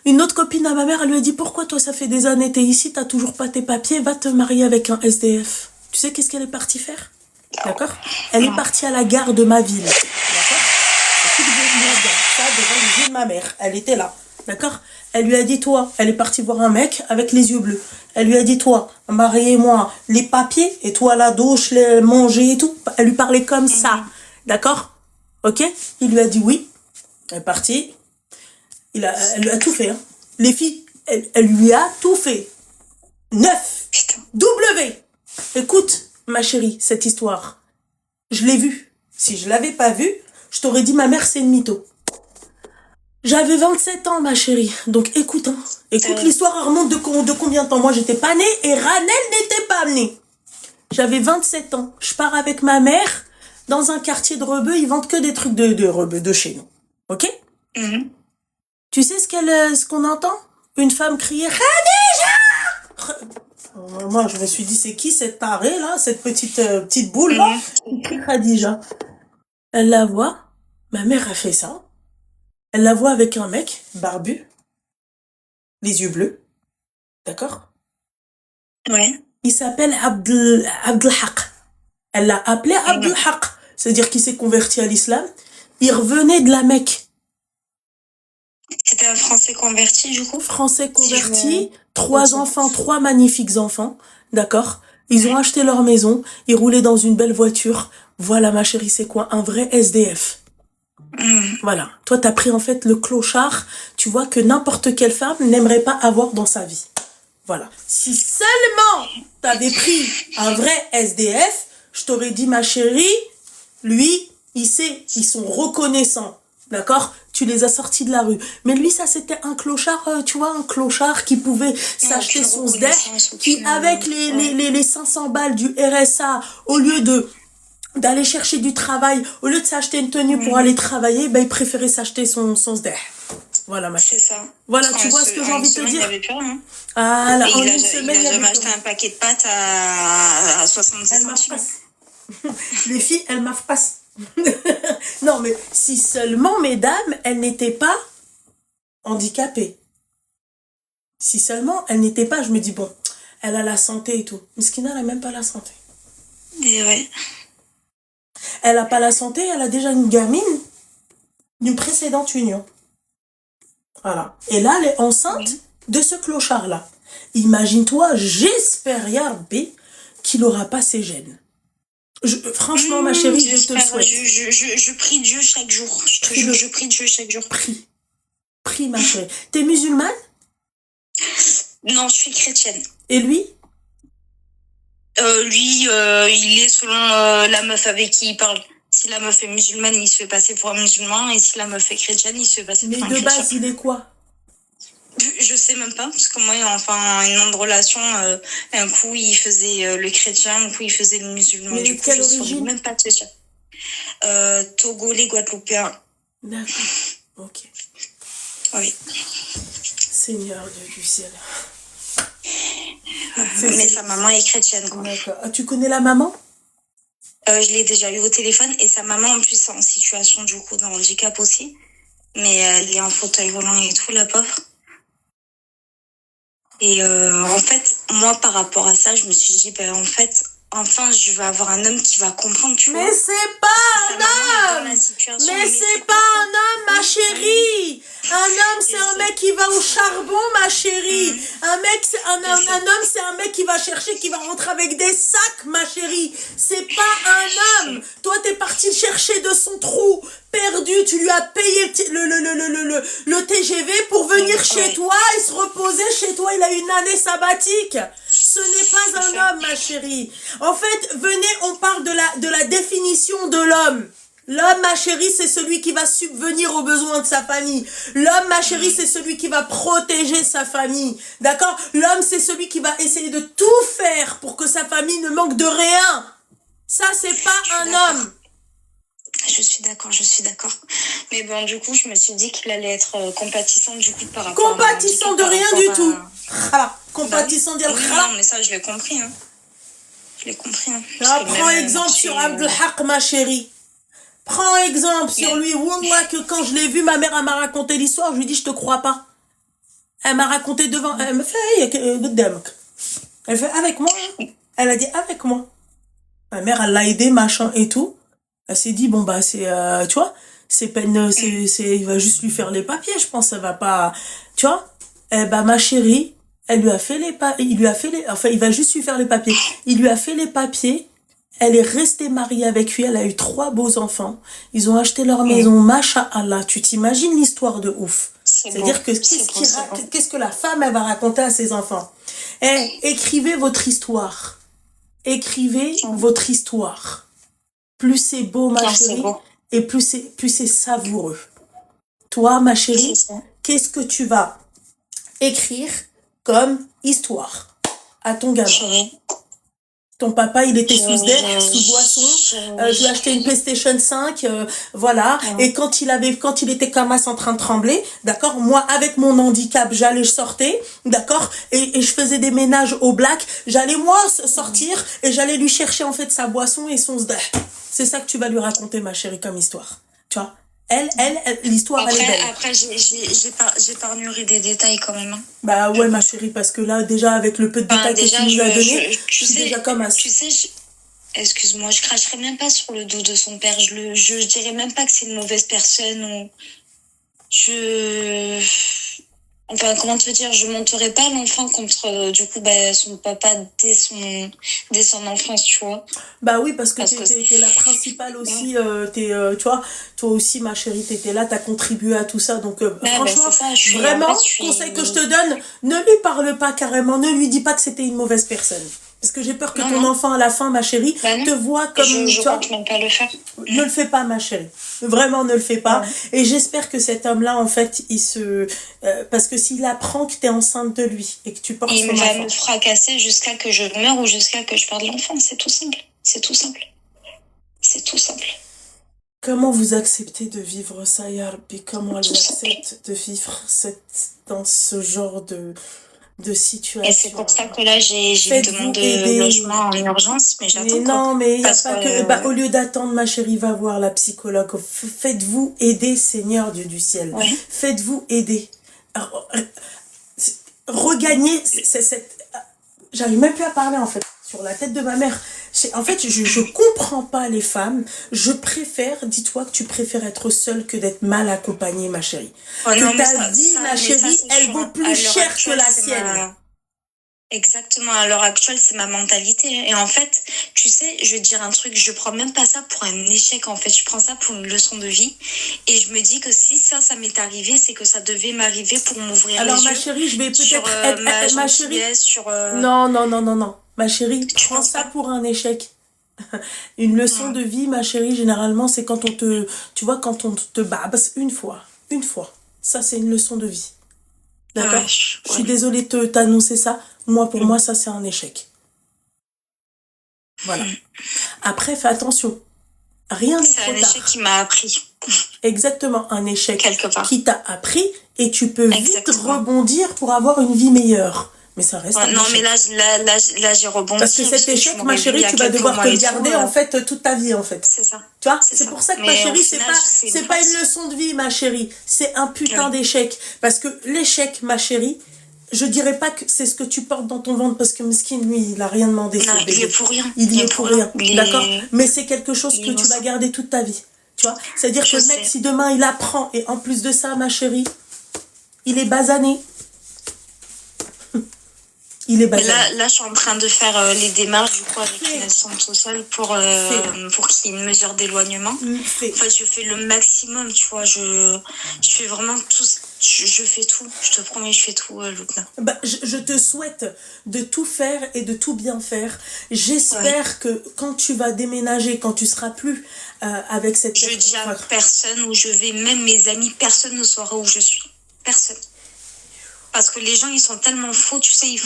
[SPEAKER 1] Une autre copine à ma mère, elle lui a dit, pourquoi toi, ça fait des années, t'es ici, t'as toujours pas tes papiers, va te marier avec un SDF. Tu sais qu'est-ce qu'elle est partie faire? D'accord? Elle est partie à la gare de ma ville. D'accord? Ça, devant les yeux de ma mère. Elle était là. D'accord? Elle lui a dit, toi, elle est partie voir un mec avec les yeux bleus. Elle lui a dit, toi, mariez-moi, les papiers, et toi, la douche, les manger et tout. Elle lui parlait comme ça. D'accord? Ok? Il lui a dit oui. Elle est partie. Elle lui a tout fait. Hein. Les filles, elle lui a tout fait. 9. W. Écoute, ma chérie, cette histoire, je l'ai vue. Si je l'avais pas vue, je t'aurais dit ma mère c'est une mytho. J'avais 27 ans, ma chérie. Donc écoute, hein. Écoute, l'histoire elle remonte de combien de temps? Moi, j'étais pas née et Ranel n'était pas née. J'avais 27 ans. Je pars avec ma mère dans un quartier de Rebeu. Ils vendent que des trucs de Rebeu, de chez nous. Ok? Tu sais ce qu'on entend? Une femme crier Khadija! Moi, je me suis dit, c'est qui cette tarée, là? Cette petite boule, là? Khadija. Elle la voit. Ma mère a fait ça. Elle la voit avec un mec, barbu, les yeux bleus. D'accord?
[SPEAKER 2] Ouais.
[SPEAKER 1] Il s'appelle Abdelhaq. Elle l'a appelé Abdelhaq. C'est-à-dire qu'il s'est converti à l'islam. Il revenait de la Mecque.
[SPEAKER 2] C'était un Français converti, du coup?
[SPEAKER 1] Français converti, 3 enfants, 3 magnifiques enfants, d'accord? Ils ont acheté leur maison, ils roulaient dans une belle voiture. Voilà, ma chérie, c'est quoi? Un vrai SDF. Voilà. Toi, t'as pris en fait le clochard, tu vois, que n'importe quelle femme n'aimerait pas avoir dans sa vie. Voilà. Si seulement t'avais pris un vrai SDF, je t'aurais dit, ma chérie, lui, ils sont reconnaissants. D'accord? Tu les as sortis de la rue. Mais lui, ça, c'était un clochard, tu vois, un clochard qui pouvait s'acheter son SDF, qui, avec les 500 balles du RSA, au lieu d'aller chercher du travail, au lieu de s'acheter une tenue pour aller travailler, ben, il préférait s'acheter son SDF. Voilà, ma
[SPEAKER 2] C'est
[SPEAKER 1] chérie.
[SPEAKER 2] ça.
[SPEAKER 1] Voilà,
[SPEAKER 2] Parce
[SPEAKER 1] tu vois ce que j'ai
[SPEAKER 2] en une
[SPEAKER 1] envie de te
[SPEAKER 2] semaine, il n'y
[SPEAKER 1] dire?
[SPEAKER 2] avait plus rien.
[SPEAKER 1] Ah là,
[SPEAKER 2] Et
[SPEAKER 1] en
[SPEAKER 2] il a,
[SPEAKER 1] une
[SPEAKER 2] il
[SPEAKER 1] semaine, il
[SPEAKER 2] a
[SPEAKER 1] y avait
[SPEAKER 2] jamais
[SPEAKER 1] plus
[SPEAKER 2] acheté
[SPEAKER 1] rien.
[SPEAKER 2] un paquet de pâtes à 70
[SPEAKER 1] Elle
[SPEAKER 2] centimes.
[SPEAKER 1] m'affasse. Les filles, elles m'affassent. Non, mais si seulement, mesdames, elles n'étaient pas handicapées. Si seulement, elles n'étaient pas, je me dis, bon, elle a la santé et tout. Miskina, elle n'a même pas la santé.
[SPEAKER 2] Et ouais.
[SPEAKER 1] Elle n'a pas la santé, elle a déjà une gamine d'une précédente union. Voilà. Et là, elle est enceinte
[SPEAKER 2] Oui.
[SPEAKER 1] de ce clochard-là. Imagine-toi, j'espère, Yarbi, qu'il n'aura pas ses gènes. Franchement, ma chérie, je te le
[SPEAKER 2] J'espère,
[SPEAKER 1] souhaite.
[SPEAKER 2] je prie Dieu chaque jour. Je te
[SPEAKER 1] Prie
[SPEAKER 2] jure,
[SPEAKER 1] le-
[SPEAKER 2] je prie Dieu chaque jour.
[SPEAKER 1] Prie, ma chérie. T'es musulmane?
[SPEAKER 2] Non, je suis chrétienne.
[SPEAKER 1] Et lui?
[SPEAKER 2] Lui, il est selon la meuf avec qui il parle. Si la meuf est musulmane, il se fait passer pour un musulman. Et si la meuf est chrétienne, il se fait passer
[SPEAKER 1] Mais
[SPEAKER 2] pour un
[SPEAKER 1] de
[SPEAKER 2] chrétien.
[SPEAKER 1] base, il est quoi?
[SPEAKER 2] Je sais même pas, parce que moi, enfin, une autre relation, un coup, il faisait le chrétien, un coup, il faisait le musulman.
[SPEAKER 1] Mais
[SPEAKER 2] Du
[SPEAKER 1] de
[SPEAKER 2] coup,
[SPEAKER 1] quelle
[SPEAKER 2] je saurais
[SPEAKER 1] origine?
[SPEAKER 2] même pas te dire. Togolais, Guadeloupéen.
[SPEAKER 1] D'accord. Ok.
[SPEAKER 2] Oui.
[SPEAKER 1] Seigneur Dieu du ciel.
[SPEAKER 2] Mais sa maman est chrétienne, quoi.
[SPEAKER 1] D'accord. Ah, tu connais la maman?
[SPEAKER 2] Je l'ai déjà eu au téléphone et sa maman en plus est en situation du coup de handicap aussi. Mais elle est en fauteuil volant et tout, la pauvre. Et en fait, moi par rapport à ça, je me suis dit, ben en fait, enfin je vais avoir un homme qui va comprendre, tu vois.
[SPEAKER 1] Mais c'est pas
[SPEAKER 2] Sa maman est dans
[SPEAKER 1] un
[SPEAKER 2] la
[SPEAKER 1] homme!
[SPEAKER 2] situation,
[SPEAKER 1] Mais c'est pas un homme, ma chérie! Un homme, c'est un mec qui va au charbon, ma chérie! Un mec, c'est un homme, c'est un mec qui va chercher, qui va rentrer avec des sacs, ma chérie! C'est pas un homme! Toi, t'es parti le chercher de son trou, perdu, tu lui as payé le TGV pour venir chez toi et se reposer chez toi. Il a une année sabbatique. Ce n'est pas un homme, ma chérie. En fait, venez, on parle de la définition de l'homme. L'homme, ma chérie, c'est celui qui va subvenir aux besoins de sa famille. L'homme, ma chérie, c'est celui qui va protéger sa famille. D'accord? L'homme, c'est celui qui va essayer de tout faire pour que sa famille ne manque de rien. Ça, c'est pas un homme.
[SPEAKER 2] Je suis d'accord. Mais bon, du coup, je me suis dit qu'il allait être compatissant du coup par rapport
[SPEAKER 1] compatissant de rien du tout. Ah, compatissant de
[SPEAKER 2] rien. Oui,
[SPEAKER 1] rien.
[SPEAKER 2] non, mais ça, je l'ai compris. Hein.
[SPEAKER 1] Ah, prends exemple sur Abdelhak, ma chérie. Prends exemple sur lui. Wallah, que quand je l'ai vu, ma mère, elle m'a raconté l'histoire. Je lui ai dit, je te crois pas. Elle m'a raconté devant. Elle me fait, elle fait, avec moi. Elle a dit, avec moi. Ma mère, elle l'a aidé, machin et tout. Elle s'est dit, bon, bah, c'est, tu vois, c'est peine, il va juste lui faire les papiers, je pense, ça va pas, tu vois. Eh bah, ma chérie, elle lui a fait enfin, il va juste lui faire les papiers. Il lui a fait les papiers. Elle est restée mariée avec lui. Elle a eu 3 beaux enfants. Ils ont acheté leur maison. Masha'Allah. Tu t'imagines l'histoire de ouf. C'est-à-dire que qu'est-ce que la femme, elle va raconter à ses enfants? Écrivez votre histoire. Écrivez votre histoire. Plus c'est beau, ma chérie, et plus c'est savoureux. Toi, ma chérie, qu'est-ce que tu vas écrire comme histoire à ton gamin? Ton papa, il était sous boisson. Je lui ai acheté une PlayStation 5, voilà. Et quand il était comme ça en train de trembler, d'accord. Moi, avec mon handicap, je sortais, d'accord. Et je faisais des ménages au black. J'allais moi sortir et j'allais lui chercher en fait sa boisson et son sdah. C'est ça que tu vas lui raconter, ma chérie, comme histoire. Tu vois. L'histoire, elle est belle.
[SPEAKER 2] Après, j'épargnerai des détails quand même. Hein.
[SPEAKER 1] Bah ouais, ma chérie, parce que là, déjà, avec le peu de détails que tu nous as donné, je suis déjà comme as.
[SPEAKER 2] Tu sais, excuse-moi, je cracherai même pas sur le dos de son père. Je dirais même pas que c'est une mauvaise personne. Ou... Enfin, comment te dire, je monterai pas l'enfant contre, du coup, son papa dès son enfance, tu vois.
[SPEAKER 1] Bah oui, parce que t'es la principale aussi, tu vois, toi aussi, ma chérie, t'étais là, t'as contribué à tout ça, donc franchement, vraiment, conseil que je te donne, ne lui parle pas carrément, ne lui dis pas que c'était une mauvaise personne. Parce que j'ai peur que ton enfant, à la fin, ma chérie, te voit comme...
[SPEAKER 2] Je compte même pas le faire.
[SPEAKER 1] Ne le fais pas, ma chérie. Vraiment, ne le fais pas. Et j'espère que cet homme-là, en fait, parce que s'il apprend que t'es enceinte de lui et que tu portes son enfant...
[SPEAKER 2] Il va me fracasser jusqu'à que je meure ou jusqu'à que je perde l'enfant. C'est tout simple.
[SPEAKER 1] Comment vous acceptez de vivre ça, Yarbi? Comment elles acceptent de vivre dans ce genre de
[SPEAKER 2] Et c'est
[SPEAKER 1] situation?
[SPEAKER 2] pour ça que là, j'ai une
[SPEAKER 1] Faites-vous
[SPEAKER 2] demande de
[SPEAKER 1] aider.
[SPEAKER 2] logement en urgence, mais
[SPEAKER 1] Mais
[SPEAKER 2] j'attends quoi.
[SPEAKER 1] non, mais il n'y a
[SPEAKER 2] Parce
[SPEAKER 1] pas que...
[SPEAKER 2] que,
[SPEAKER 1] au lieu d'attendre, ma chérie, va voir la psychologue. Faites-vous aider, Seigneur Dieu du ciel.
[SPEAKER 2] ouais.
[SPEAKER 1] Faites-vous aider. Regagnez cette... J'arrive même plus à parler, en fait, sur la tête de ma mère. En fait, je comprends pas les femmes. Je préfère, dis-toi que tu préfères être seule que d'être mal accompagnée, ma chérie.
[SPEAKER 2] Oh non,
[SPEAKER 1] Que
[SPEAKER 2] mais
[SPEAKER 1] ta vie, ma
[SPEAKER 2] mais ça,
[SPEAKER 1] chérie,
[SPEAKER 2] c'est
[SPEAKER 1] elle
[SPEAKER 2] sûr.
[SPEAKER 1] vaut
[SPEAKER 2] À
[SPEAKER 1] plus
[SPEAKER 2] l'heure
[SPEAKER 1] cher que
[SPEAKER 2] actuelle,
[SPEAKER 1] la
[SPEAKER 2] c'est
[SPEAKER 1] sienne.
[SPEAKER 2] Exactement, à l'heure actuelle, c'est ma mentalité. Et en fait, tu sais, je vais te dire un truc, je prends même pas ça pour un échec, en fait. Je prends ça pour une leçon de vie. Et je me dis que si ça m'est arrivé, c'est que ça devait m'arriver pour m'ouvrir
[SPEAKER 1] Alors,
[SPEAKER 2] les
[SPEAKER 1] ma
[SPEAKER 2] yeux
[SPEAKER 1] chérie, je vais
[SPEAKER 2] sur
[SPEAKER 1] peut-être être...
[SPEAKER 2] ma
[SPEAKER 1] ma chérie...
[SPEAKER 2] gentillesse, sur...
[SPEAKER 1] Non, non, non, non, non. Ma chérie,
[SPEAKER 2] Tu
[SPEAKER 1] prends
[SPEAKER 2] penses
[SPEAKER 1] ça
[SPEAKER 2] pas?
[SPEAKER 1] pour un échec. Une leçon
[SPEAKER 2] Hmm.
[SPEAKER 1] de vie, ma chérie, généralement, c'est quand on te... Tu vois, quand on te babs une fois. Une fois. Ça, c'est une leçon de vie. D'accord?
[SPEAKER 2] Ouais,
[SPEAKER 1] Je suis
[SPEAKER 2] ouais.
[SPEAKER 1] désolée de t'annoncer ça. Moi, pour moi, ça, c'est un échec. Voilà. Après, fais attention. Rien n'est
[SPEAKER 2] C'est
[SPEAKER 1] trop
[SPEAKER 2] un
[SPEAKER 1] tard.
[SPEAKER 2] échec qui m'a appris,
[SPEAKER 1] Exactement, un échec
[SPEAKER 2] quelque part.
[SPEAKER 1] qui t'a appris et tu peux vite
[SPEAKER 2] Exactement.
[SPEAKER 1] rebondir pour avoir une vie meilleure. Mais ça reste
[SPEAKER 2] Ouais,
[SPEAKER 1] un
[SPEAKER 2] non,
[SPEAKER 1] échec.
[SPEAKER 2] mais là, j'ai rebondi.
[SPEAKER 1] Parce que cet
[SPEAKER 2] tu
[SPEAKER 1] échec, ma
[SPEAKER 2] m'aurais vu il
[SPEAKER 1] chérie,
[SPEAKER 2] y a
[SPEAKER 1] tu vas
[SPEAKER 2] quelques
[SPEAKER 1] devoir
[SPEAKER 2] mois
[SPEAKER 1] te
[SPEAKER 2] et
[SPEAKER 1] le
[SPEAKER 2] tout,
[SPEAKER 1] garder en fait toute ta vie en fait.
[SPEAKER 2] c'est ça.
[SPEAKER 1] Tu vois,
[SPEAKER 2] C'est
[SPEAKER 1] c'est
[SPEAKER 2] ça.
[SPEAKER 1] pour ça que ma
[SPEAKER 2] Mais au
[SPEAKER 1] chérie,
[SPEAKER 2] final, c'est
[SPEAKER 1] c'est
[SPEAKER 2] une
[SPEAKER 1] pas
[SPEAKER 2] force.
[SPEAKER 1] une leçon de vie, ma chérie. C'est un putain
[SPEAKER 2] Oui.
[SPEAKER 1] d'échec. Parce que l'échec, ma chérie, je dirais pas que c'est ce que tu portes dans ton ventre parce que Miskin, lui, il a rien demandé,
[SPEAKER 2] Non,
[SPEAKER 1] ce
[SPEAKER 2] il
[SPEAKER 1] bébé.
[SPEAKER 2] est pour rien.
[SPEAKER 1] Il y est pour rien.
[SPEAKER 2] Il est-
[SPEAKER 1] D'accord? Mais c'est quelque chose
[SPEAKER 2] il est
[SPEAKER 1] que tu vas
[SPEAKER 2] innocent.
[SPEAKER 1] garder toute ta vie. Tu vois? C'est-à-dire
[SPEAKER 2] Je
[SPEAKER 1] que le mec,
[SPEAKER 2] sais.
[SPEAKER 1] si demain il apprend et en plus de ça, ma chérie, il est basané. Il est
[SPEAKER 2] Mais
[SPEAKER 1] basané.
[SPEAKER 2] là, je suis en train de faire les démarches du coup avec une assistante sociale pour qu'il y ait une mesure d'éloignement.
[SPEAKER 1] Fais.
[SPEAKER 2] En fait, je fais le maximum, tu vois. Je fais vraiment tout. Je fais tout. Je te promets, je fais tout, Loubna.
[SPEAKER 1] Bah, je te souhaite de tout faire et de tout bien faire. J'espère que quand tu vas déménager, quand tu seras plus avec cette
[SPEAKER 2] Je dis à personne où je vais, même mes amis, personne ne saura où je suis. Personne. Parce que les gens, ils sont tellement faux, tu sais, ils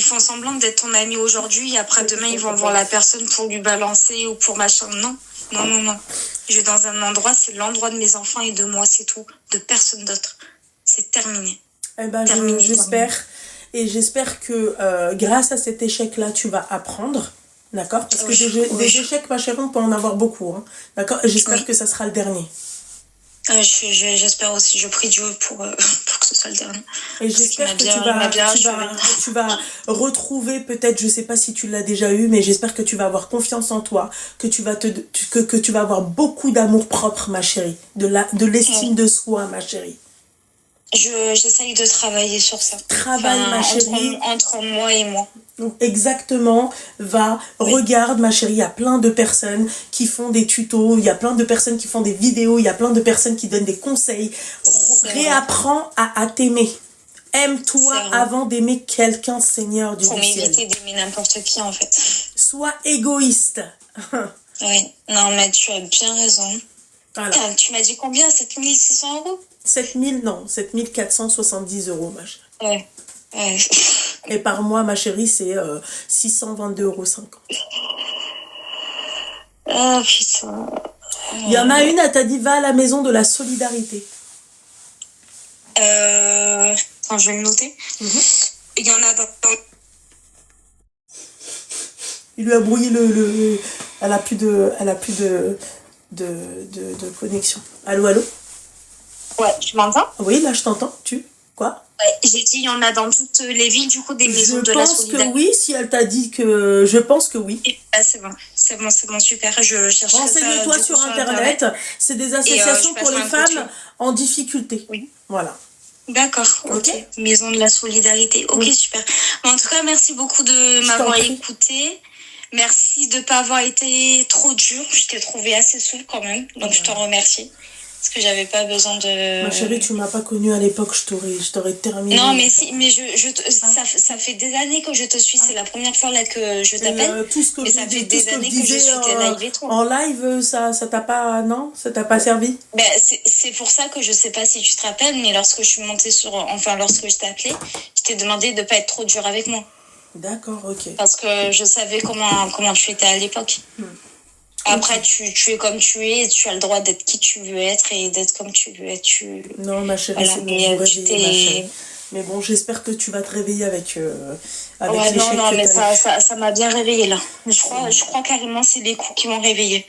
[SPEAKER 2] font semblant d'être ton ami aujourd'hui, et après demain, ils vont voir la personne pour lui balancer ou pour machin. Non, non, non, non. Je vais dans un endroit, c'est l'endroit de mes enfants et de moi, c'est tout. De personne d'autre. C'est terminé.
[SPEAKER 1] Eh ben,
[SPEAKER 2] Terminé,
[SPEAKER 1] j'espère. Et j'espère que grâce à cet échec-là, tu vas apprendre. D'accord? Parce que des échecs, ma chérie, on peut en avoir beaucoup. Hein. D'accord? J'espère que ça sera le dernier.
[SPEAKER 2] J'espère aussi, je prie Dieu pour que ce soit le dernier.
[SPEAKER 1] Et j'espère que tu vas retrouver peut-être, je sais pas si tu l'as déjà eu, mais j'espère que tu vas avoir confiance en toi, que tu vas que tu vas avoir beaucoup d'amour propre, ma chérie, de l'estime de soi, ma chérie.
[SPEAKER 2] J'essaye de travailler sur ça.
[SPEAKER 1] Travaille, ma chérie.
[SPEAKER 2] Entre moi et moi.
[SPEAKER 1] Donc, exactement, regarde, ma chérie, il y a plein de personnes qui font des tutos, il y a plein de personnes qui font des vidéos, il y a plein de personnes qui donnent des conseils. Réapprends à t'aimer. Aime-toi avant d'aimer quelqu'un, Seigneur du ciel.
[SPEAKER 2] Pour m'éviter d'aimer n'importe qui, en fait.
[SPEAKER 1] Sois égoïste.
[SPEAKER 2] Oui, non, mais tu as bien raison.
[SPEAKER 1] Voilà.
[SPEAKER 2] Tu m'as dit combien? 7600 €?
[SPEAKER 1] 7470 €, ma chérie.
[SPEAKER 2] Ouais.
[SPEAKER 1] Et par mois, ma chérie, c'est 622,50 €.
[SPEAKER 2] Ah, putain.
[SPEAKER 1] Il y en a une, elle t'a dit, va à la maison de la solidarité.
[SPEAKER 2] Attends, je vais le noter. Il y en a dans...
[SPEAKER 1] Il lui a brouillé le... Elle a plus de connexion. Allô, allô?
[SPEAKER 2] Ouais, tu m'entends?
[SPEAKER 1] Oui, là, je t'entends. Quoi?
[SPEAKER 2] Ouais, j'ai dit, il y en a dans toutes les villes, du coup, des maisons de la solidarité.
[SPEAKER 1] Je pense que oui, si elle t'a dit que... Je pense que oui.
[SPEAKER 2] Ah, c'est bon, super. Je cherche ça.
[SPEAKER 1] Renseigne-toi sur Internet. C'est des associations pour les femmes en difficulté.
[SPEAKER 2] Oui.
[SPEAKER 1] Voilà.
[SPEAKER 2] D'accord, ok. Maison de la solidarité. Ok, super. En tout cas, merci beaucoup de m'avoir écouté. Merci de ne pas avoir été trop dur. Je t'ai trouvé assez souple quand même. Donc, je t'en remercie. Parce que j'avais pas besoin de...
[SPEAKER 1] Ma chérie, tu m'as pas connue à l'époque, je t'aurais terminé.
[SPEAKER 2] Non, mais ça fait des années que je te suis. C'est la première fois là que je t'appelle. Mais ça fait des années que je suis tes live et tout.
[SPEAKER 1] En live, ça t'a pas... Non? Ça t'a pas servi?
[SPEAKER 2] Ben, c'est pour ça que je sais pas si tu te rappelles, mais lorsque je suis montée lorsque je t'ai appelé, je t'ai demandé de pas être trop dur avec moi.
[SPEAKER 1] D'accord, ok.
[SPEAKER 2] Parce que je savais comment tu étais à l'époque.
[SPEAKER 1] Ok.
[SPEAKER 2] Après, tu es comme tu es, tu as le droit d'être qui tu veux être et d'être comme tu veux être.
[SPEAKER 1] Non, ma chérie,
[SPEAKER 2] Voilà,
[SPEAKER 1] c'est pour vous
[SPEAKER 2] mais tu
[SPEAKER 1] réveiller, ma chérie.
[SPEAKER 2] t'es...
[SPEAKER 1] Mais bon, j'espère que tu vas te réveiller avec
[SPEAKER 2] Ouais, non,
[SPEAKER 1] l'échec
[SPEAKER 2] non,
[SPEAKER 1] que
[SPEAKER 2] mais
[SPEAKER 1] tu as eu.
[SPEAKER 2] ça m'a bien réveillée là. Je crois carrément c'est les coups qui m'ont réveillée.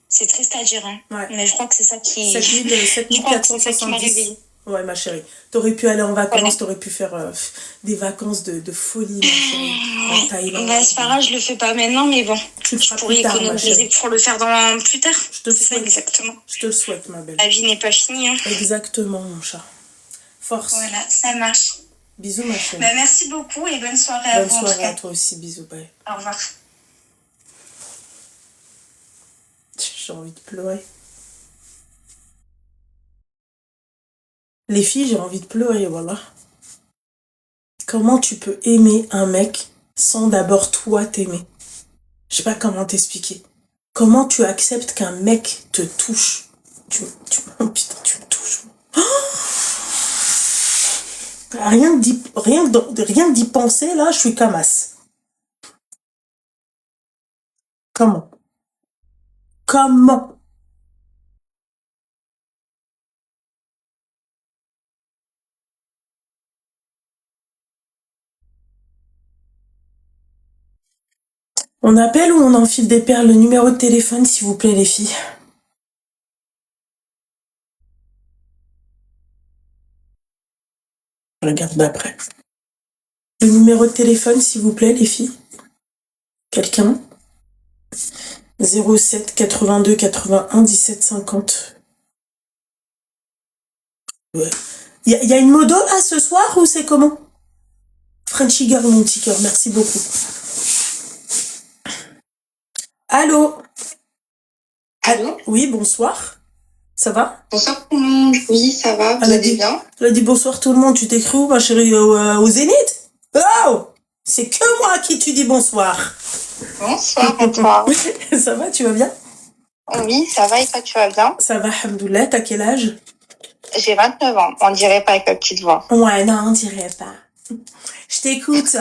[SPEAKER 2] C'est triste à dire, hein.
[SPEAKER 1] Ouais.
[SPEAKER 2] Mais je crois que c'est ça qui...
[SPEAKER 1] 7
[SPEAKER 2] Je crois que c'est ça qui m'a
[SPEAKER 1] 7470.
[SPEAKER 2] réveillée.
[SPEAKER 1] Ouais, ma chérie. T'aurais pu aller en
[SPEAKER 2] Voilà.
[SPEAKER 1] vacances, t'aurais pu faire des vacances de folie, ma chérie. En Thaïlande.
[SPEAKER 2] Bah, c'est pas grave, je le fais pas maintenant, mais bon.
[SPEAKER 1] Tu le
[SPEAKER 2] Je
[SPEAKER 1] feras
[SPEAKER 2] pourrais
[SPEAKER 1] plus tard, ma
[SPEAKER 2] économiser
[SPEAKER 1] chérie.
[SPEAKER 2] pour le faire dans plus tard.
[SPEAKER 1] Je te le
[SPEAKER 2] C'est ça,
[SPEAKER 1] souhaite.
[SPEAKER 2] exactement.
[SPEAKER 1] Je te le souhaite, ma belle.
[SPEAKER 2] La vie n'est pas finie, hein.
[SPEAKER 1] Exactement, mon chat. Force.
[SPEAKER 2] Voilà, ça marche.
[SPEAKER 1] Bisous, ma chérie.
[SPEAKER 2] Bah, merci beaucoup et bonne soirée à
[SPEAKER 1] Bonne
[SPEAKER 2] vous en tout
[SPEAKER 1] soirée à
[SPEAKER 2] cas.
[SPEAKER 1] toi aussi. Bisous, bye.
[SPEAKER 2] Au revoir.
[SPEAKER 1] J'ai envie de pleurer. Les filles, j'ai envie de pleurer, voilà. Comment tu peux aimer un mec sans d'abord toi t'aimer? Je sais pas comment t'expliquer. Comment tu acceptes qu'un mec te touche? Oh putain, tu me touches. Rien que d'y penser, là, je suis camasse. Comment? Comment? On appelle ou on enfile des perles? Le numéro de téléphone, s'il vous plaît, les filles. Je regarde d'après. Le numéro de téléphone, s'il vous plaît, les filles. Quelqu'un? 07 82 81 17 50. Ouais. Y a une modo là ce soir ou c'est comment? Frenchy Girl, mon petit cœur, merci beaucoup. Allô?
[SPEAKER 3] Allô?
[SPEAKER 1] Oui, bonsoir. Ça va?
[SPEAKER 3] Bonsoir tout le monde. Oui, ça va, vous allez bien?
[SPEAKER 1] Elle a dit bonsoir tout le monde, tu t'es cru où, ma chérie, au Zénith? Oh! C'est que moi à qui tu dis bonsoir.
[SPEAKER 3] Bonsoir à toi.
[SPEAKER 1] Ça va, tu vas bien?
[SPEAKER 3] Oui, ça va et toi, tu vas bien?
[SPEAKER 1] Ça va, alhamdoulilah, t'as quel âge?
[SPEAKER 3] J'ai 29 ans, on dirait pas avec ma petite voix.
[SPEAKER 1] Ouais, non, on dirait pas. Je t'écoute.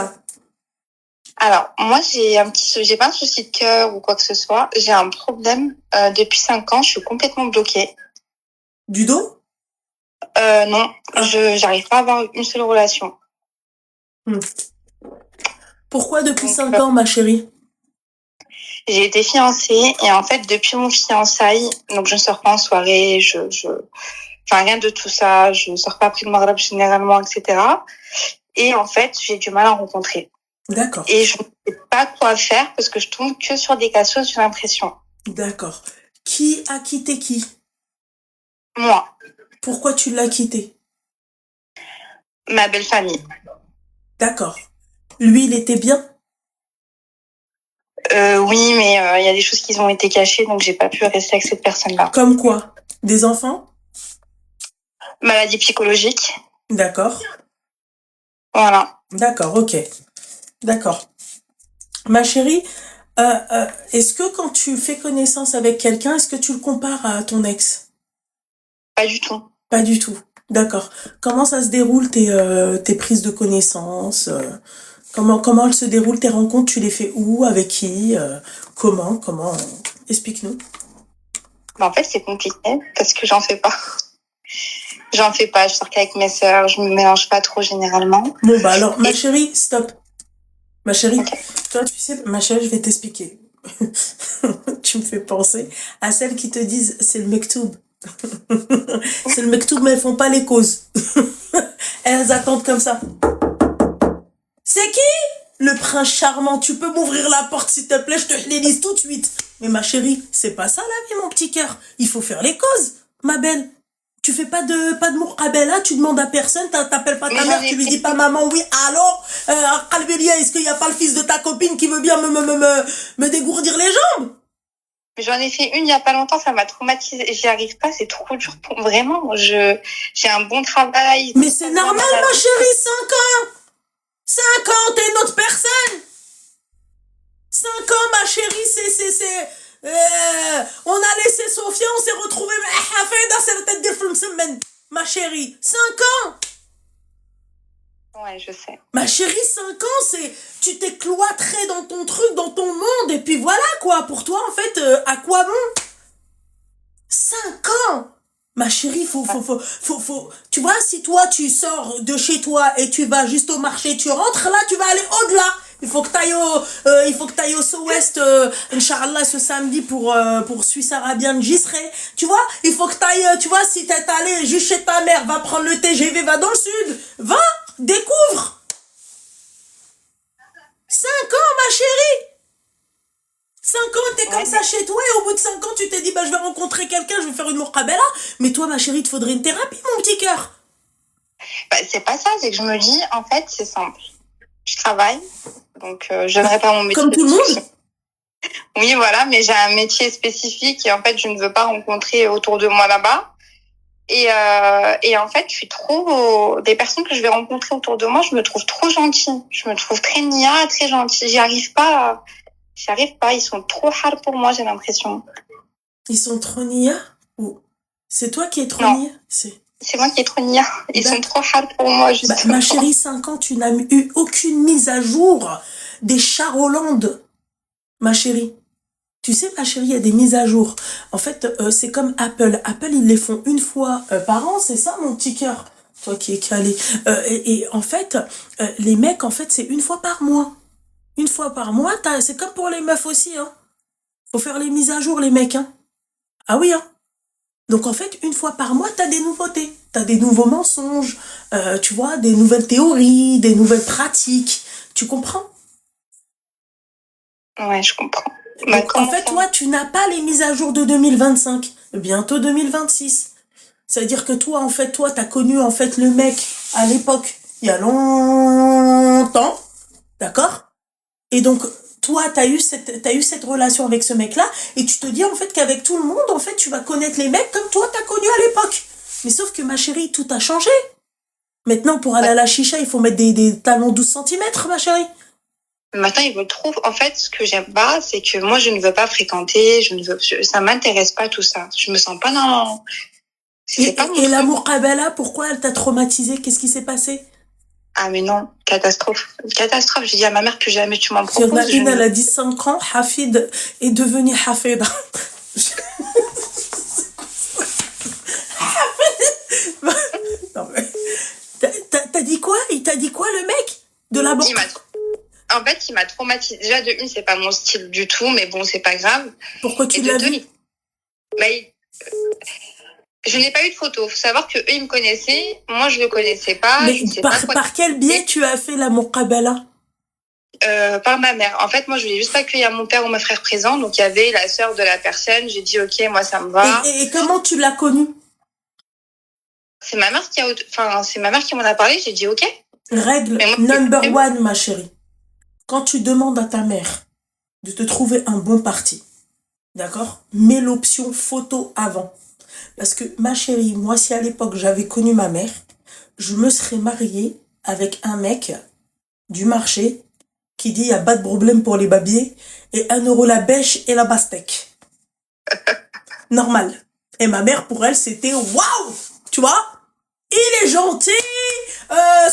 [SPEAKER 3] Alors, moi, j'ai pas un souci de cœur ou quoi que ce soit. J'ai un problème. Depuis 5 ans, je suis complètement bloquée.
[SPEAKER 1] Du dos?
[SPEAKER 3] Non, j'arrive pas à avoir une seule relation.
[SPEAKER 1] Pourquoi depuis 5 ans, ma chérie?
[SPEAKER 3] J'ai été fiancée et en fait, depuis mon fiançailles, donc je ne sors pas en soirée, enfin, rien de tout ça. Je ne sors pas après le Maghreb généralement, etc. Et en fait, j'ai du mal à rencontrer.
[SPEAKER 1] D'accord.
[SPEAKER 3] Et je ne sais pas quoi faire parce que je tombe que sur des cassos, j'ai l'impression.
[SPEAKER 1] D'accord. Qui a quitté qui?
[SPEAKER 3] Moi.
[SPEAKER 1] Pourquoi tu l'as quitté?
[SPEAKER 3] Ma belle famille.
[SPEAKER 1] D'accord. Lui, il était bien?
[SPEAKER 3] Oui, mais il y a des choses qui ont été cachées, donc j'ai pas pu rester avec cette personne-là.
[SPEAKER 1] Comme quoi? Des enfants?
[SPEAKER 3] Maladie psychologique.
[SPEAKER 1] D'accord.
[SPEAKER 3] Voilà.
[SPEAKER 1] D'accord, ok. D'accord. Ma chérie, est-ce que quand tu fais connaissance avec quelqu'un, est-ce que tu le compares à ton ex?
[SPEAKER 3] Pas du tout.
[SPEAKER 1] Pas du tout. D'accord. Comment ça se déroule tes prises de connaissance? Comment elles se déroulent tes rencontres? Tu les fais où? Avec qui? Comment? Explique-nous.
[SPEAKER 3] En fait, c'est compliqué parce que j'en fais pas. J'en fais pas. Je sors qu'avec mes sœurs. Je me mélange pas trop généralement.
[SPEAKER 1] Bon, bah alors, ma chérie, stop. Ma chérie, okay. Toi, tu sais, ma chérie, je vais t'expliquer. Tu me fais penser à celles qui te disent c'est le mektoub. C'est le mektoub, mais elles font pas les causes. Elles attendent comme ça. C'est qui? Le prince charmant. Tu peux m'ouvrir la porte, s'il te plaît, je te les lise tout de suite. Mais ma chérie, c'est pas ça la vie, mon petit cœur. Il faut faire les causes, ma belle. Tu fais pas de mourqabela, tu demandes à personne, t'appelles pas ta mère, tu lui dis pas maman, oui, alors, Kalbelia, est-ce qu'il y a pas le fils de ta copine qui veut bien me dégourdir les jambes?
[SPEAKER 3] J'en ai fait une il y a pas longtemps, ça m'a traumatisée. J'y arrive pas, c'est trop dur pour vraiment. J'ai un bon travail.
[SPEAKER 1] Mais c'est normal, ma chérie, 5 ans. 5 ans, t'es une autre personne. 5 ans, ma chérie, on a laissé Sophia, on s'est retrouvés. Ma chérie, 5 ans.
[SPEAKER 3] Ouais, je sais.
[SPEAKER 1] Ma chérie, 5 ans, tu t'es cloîtré dans ton truc, dans ton monde, et puis voilà, quoi. Pour toi, en fait, à quoi bon? 5 ans! Ma chérie, tu vois, si toi, tu sors de chez toi et tu vas juste au marché, tu rentres là, tu vas aller au-delà. Il faut que t'ailles au Sud-Ouest, Inch'Allah, ce samedi pour Suisse arabienne, j'y serai. Tu vois, il faut que t'ailles, tu vois, si t'es allé juste chez ta mère, va prendre le TGV, va dans le sud. Va, découvre. 5 ans, ma chérie. 5 ans, t'es comme ça chez toi et au bout de 5 ans, tu t'es dit, bah, je vais rencontrer quelqu'un, je vais faire une muqabela. Mais toi, ma chérie, il te faudrait une thérapie, mon petit cœur.
[SPEAKER 3] Bah, c'est pas ça, c'est que je me dis, en fait, c'est simple. Je travaille, donc je donnerai pas mon métier.
[SPEAKER 1] Comme tout le monde.
[SPEAKER 3] Oui, voilà, mais j'ai un métier spécifique et en fait, je ne veux pas rencontrer autour de moi là-bas. Et en fait, je suis trop... Des personnes que je vais rencontrer autour de moi, je me trouve trop gentille. Je me trouve très nia, très gentille. J'y arrive pas. Ils sont trop hard pour moi, j'ai l'impression.
[SPEAKER 1] Ils sont trop nia? Ou c'est toi qui es trop nia?
[SPEAKER 3] C'est moi qui est trop nia. Ils sont trop hard pour moi, justement.
[SPEAKER 1] Bah, ma chérie, 5 ans, tu n'as eu aucune mise à jour des chars Hollande. Ma chérie. Tu sais, ma chérie, il y a des mises à jour. En fait, c'est comme Apple. Apple, ils les font une fois par an, c'est ça, mon petit cœur? Toi qui es calé. Et en fait, les mecs, en fait, c'est une fois par mois. Une fois par mois, c'est comme pour les meufs aussi, hein. Faut faire les mises à jour, les mecs, hein. Ah oui, hein. Donc, en fait, une fois par mois, t'as des nouveautés. T'as des nouveaux mensonges, tu vois, des nouvelles théories, des nouvelles pratiques. Tu comprends?
[SPEAKER 3] Ouais, je comprends.
[SPEAKER 1] Donc, en fait, toi, tu n'as pas les mises à jour de 2025. Bientôt 2026. Ça veut dire que toi, en fait, t'as connu, en fait, le mec à l'époque, il y a longtemps. D'accord? Et donc, toi, t'as eu cette relation avec ce mec-là, et tu te dis, en fait, qu'avec tout le monde, en fait, tu vas connaître les mecs comme toi, t'as connu à l'époque. Mais sauf que, ma chérie, tout a changé. Maintenant, pour aller à la chicha, il faut mettre des talons 12 centimètres, ma chérie.
[SPEAKER 3] Maintenant, ils me trouvent. En fait, ce que j'aime pas, c'est que moi, je ne veux pas fréquenter, ça m'intéresse pas tout ça. Je me sens pas dans...
[SPEAKER 1] Et l'amour Kabbalah, pourquoi elle t'a traumatisé? Qu'est-ce qui s'est passé?
[SPEAKER 3] Ah, mais non, catastrophe. Catastrophe, j'ai dit à ma mère que jamais tu m'en proposes.
[SPEAKER 1] Sur elle a dit 5 ans, Hafid est devenu Hafid. Non, mais... T'as dit quoi? Il t'a dit quoi, le mec? De la banque?
[SPEAKER 3] En fait, il m'a traumatisé. Déjà, de une, c'est pas mon style du tout, mais bon, c'est pas grave.
[SPEAKER 1] Pourquoi tu l'as vu?
[SPEAKER 3] Je n'ai pas eu de photo. Faut savoir que eux, ils me connaissaient. Moi, je le connaissais pas.
[SPEAKER 1] Mais par quel biais tu as fait la muqabala?
[SPEAKER 3] Par ma mère. En fait, moi, je voulais juste pas accueillir mon père ou mon frère présent. Donc, il y avait la sœur de la personne. J'ai dit, ok, moi, ça me va.
[SPEAKER 1] Et comment tu l'as connue?
[SPEAKER 3] C'est ma mère qui m'en a parlé. J'ai dit, ok.
[SPEAKER 1] Règle number 1, ma chérie. Quand tu demandes à ta mère de te trouver un bon parti, d'accord? Mets l'option photo avant. Parce que, ma chérie, moi, si à l'époque j'avais connu ma mère, je me serais mariée avec un mec du marché qui dit il n'y a pas de problème pour les babiers et 1 euro la bêche et la pastèque. Normal. Et ma mère, pour elle, c'était waouh! Tu vois? Il est gentil,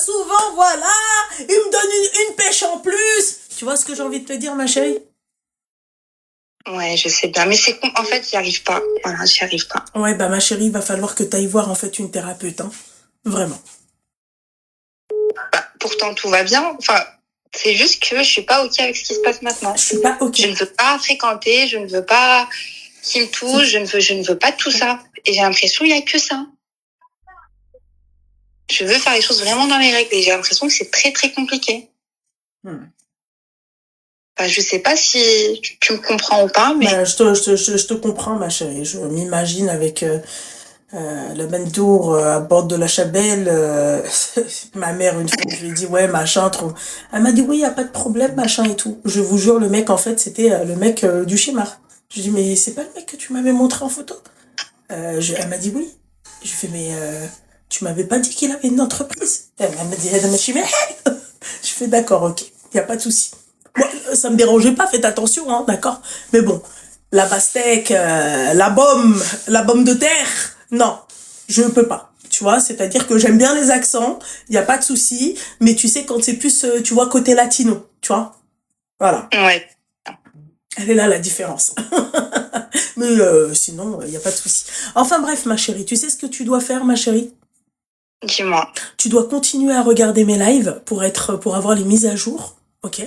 [SPEAKER 1] souvent, voilà, il me donne une pêche en plus. Tu vois ce que j'ai envie de te dire, ma chérie?
[SPEAKER 3] Ouais, je sais bien, mais en fait, j'y arrive pas. Voilà, j'y arrive pas.
[SPEAKER 1] Ouais, bah ma chérie, il va falloir que tu ailles voir en fait une thérapeute, hein. Vraiment.
[SPEAKER 3] Bah, pourtant, tout va bien. Enfin, c'est juste que je suis pas ok avec ce qui se passe maintenant.
[SPEAKER 1] Je suis pas ok.
[SPEAKER 3] Je ne veux pas fréquenter, je ne veux pas qu'il me touche, je ne veux pas tout ça. Et j'ai l'impression qu'il y a que ça. Je veux faire les choses vraiment dans les règles et j'ai l'impression que c'est très très compliqué. Enfin, je sais pas si tu me comprends ou pas, mais...
[SPEAKER 1] Bah, je te comprends, ma chérie. Je m'imagine avec le Bentour à bord de la Chabelle. Ma mère, une fois, je lui ai dit, ouais, machin, trop. Elle m'a dit, oui, y a pas de problème, machin et tout. Je vous jure, le mec, en fait, c'était le mec du Chimar. Je lui ai dit, mais c'est pas le mec que tu m'avais montré en photo? Elle m'a dit oui. Je lui ai fait, mais tu m'avais pas dit qu'il avait une entreprise? Elle m'a dit, je fais, d'accord, ok, y a pas de souci. Moi, ça me dérangeait pas, faites attention, hein, d'accord? Mais bon, la pastèque, la bombe de terre, non, je peux pas. Tu vois, c'est-à-dire que j'aime bien les accents, il n'y a pas de souci, mais tu sais, quand c'est plus, tu vois, côté latino, tu vois. Voilà.
[SPEAKER 3] Ouais.
[SPEAKER 1] Elle est là, la différence. Mais sinon, il n'y a pas de souci. Enfin bref, ma chérie, tu sais ce que tu dois faire, ma chérie?
[SPEAKER 3] Dis-moi.
[SPEAKER 1] Tu dois continuer à regarder mes lives pour avoir les mises à jour, ok?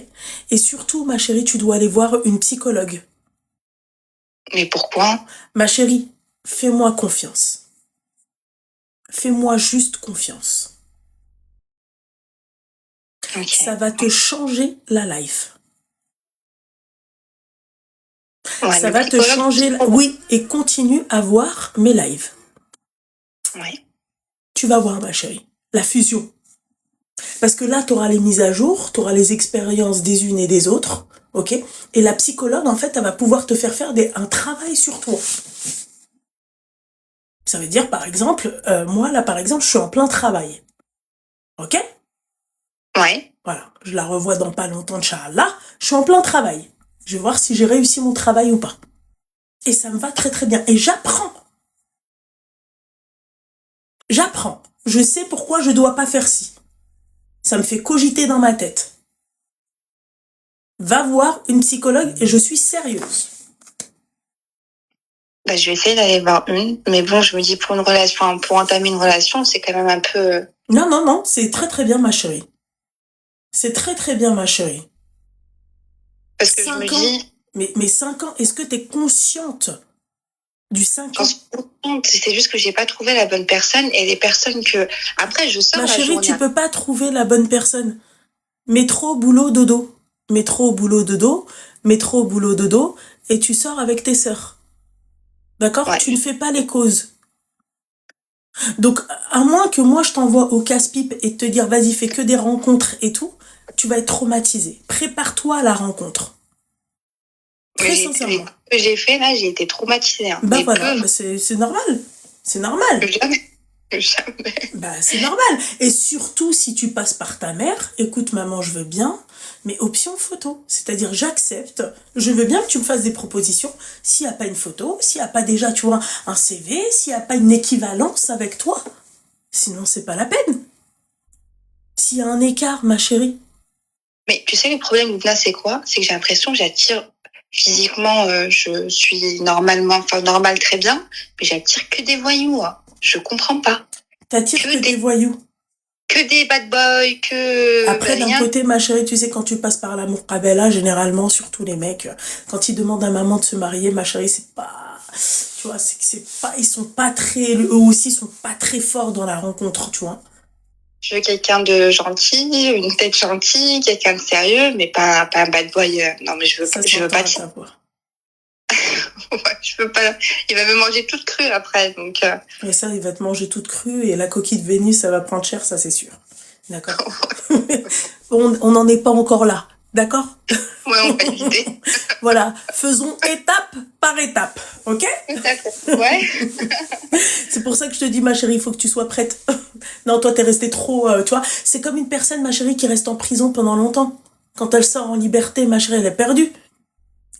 [SPEAKER 1] Et surtout, ma chérie, tu dois aller voir une psychologue.
[SPEAKER 3] Mais pourquoi?
[SPEAKER 1] Ma chérie, fais-moi confiance. Fais-moi juste confiance.
[SPEAKER 3] Ok.
[SPEAKER 1] Ça va te changer la life.
[SPEAKER 3] Ouais,
[SPEAKER 1] Ça
[SPEAKER 3] le
[SPEAKER 1] va te
[SPEAKER 3] psychologue,
[SPEAKER 1] changer... Oui, et continue à voir mes lives.
[SPEAKER 3] Ouais.
[SPEAKER 1] Tu vas voir, ma chérie, la fusion. Parce que là, tu auras les mises à jour, tu auras les expériences des unes et des autres, ok? Et la psychologue, en fait, elle va pouvoir te faire un travail sur toi. Ça veut dire, par exemple, moi, là, par exemple, je suis en plein travail. Ok?
[SPEAKER 3] Ouais.
[SPEAKER 1] Voilà, je la revois dans pas longtemps, Inch'Allah. Je suis en plein travail. Je vais voir si j'ai réussi mon travail ou pas. Et ça me va très très bien. Et j'apprends. J'apprends. Je sais pourquoi je dois pas faire ci. Ça me fait cogiter dans ma tête. Va voir une psychologue et je suis sérieuse.
[SPEAKER 3] Bah, je vais essayer d'aller voir une. Mais bon, je me dis, pour une relation, enfin, pour entamer une relation, c'est quand même un peu...
[SPEAKER 1] Non, non, non, c'est très très bien, ma chérie. C'est très très bien, ma chérie.
[SPEAKER 3] Parce que je me
[SPEAKER 1] 5 ans.
[SPEAKER 3] dis,
[SPEAKER 1] Mais 5 ans, est-ce que tu es consciente du 5
[SPEAKER 3] quand
[SPEAKER 1] ans?
[SPEAKER 3] je suis contente, c'est juste que j'ai pas trouvé la bonne personne et les personnes que... Après, je sors
[SPEAKER 1] Ma
[SPEAKER 3] la
[SPEAKER 1] chérie,
[SPEAKER 3] journée.
[SPEAKER 1] tu peux pas trouver la bonne personne. Métro, boulot, dodo. Métro, boulot, dodo. Métro, boulot, dodo. Et tu sors avec tes sœurs. D'accord?
[SPEAKER 3] Ouais.
[SPEAKER 1] Tu ne fais pas les causes. Donc, à moins que moi, je t'envoie au casse-pipe et te dire, vas-y, fais que des rencontres et tout, tu vas être traumatisé. Prépare-toi à la rencontre. Très
[SPEAKER 3] Mais
[SPEAKER 1] sincèrement.
[SPEAKER 3] que j'ai fait, là, j'ai été traumatisée. Hein.
[SPEAKER 1] Bah
[SPEAKER 3] Mais
[SPEAKER 1] voilà,
[SPEAKER 3] peu,
[SPEAKER 1] bah c'est normal. C'est normal.
[SPEAKER 3] jamais. Jamais.
[SPEAKER 1] Bah c'est normal. Et surtout si tu passes par ta mère, écoute maman, je veux bien, mais option photo. C'est-à-dire j'accepte, je veux bien que tu me fasses des propositions. S'il n'y a pas une photo, s'il n'y a pas déjà, tu vois, un CV, s'il n'y a pas une équivalence avec toi, sinon c'est pas la peine. S'il y a un écart, ma chérie.
[SPEAKER 3] Mais tu sais, le problème là, c'est quoi? C'est que j'ai l'impression que j'attire physiquement, je suis normale très bien, mais j'attire que des voyous. Hein. Je comprends pas.
[SPEAKER 1] T'attires que des voyous.
[SPEAKER 3] Que des bad boys, que...
[SPEAKER 1] Après, d'un
[SPEAKER 3] rien.
[SPEAKER 1] côté, ma chérie, tu sais, quand tu passes par l'amour qabela, généralement, surtout les mecs, quand ils demandent à maman de se marier, ma chérie, c'est pas... Tu vois, c'est que c'est pas... Ils sont pas très... Eux aussi, sont pas très forts dans la rencontre, tu vois.
[SPEAKER 3] Je veux quelqu'un de gentil, une tête gentille, quelqu'un de sérieux, mais pas un bad boy. Non, mais je veux pas... Ouais, je veux pas. Il va me manger toute crue après, donc.
[SPEAKER 1] Et ça, il va te manger toute crue et la coquille de Vénus, ça va prendre cher, ça c'est sûr. D'accord. On n'en est pas encore là, d'accord?
[SPEAKER 3] Ouais, on va éviter.
[SPEAKER 1] Voilà, faisons étape par étape, ok?
[SPEAKER 3] Ouais.
[SPEAKER 1] C'est pour ça que je te dis, ma chérie, il faut que tu sois prête. Non, toi, t'es restée trop, tu vois. C'est comme une personne, ma chérie, qui reste en prison pendant longtemps. Quand elle sort en liberté, ma chérie, elle est perdue.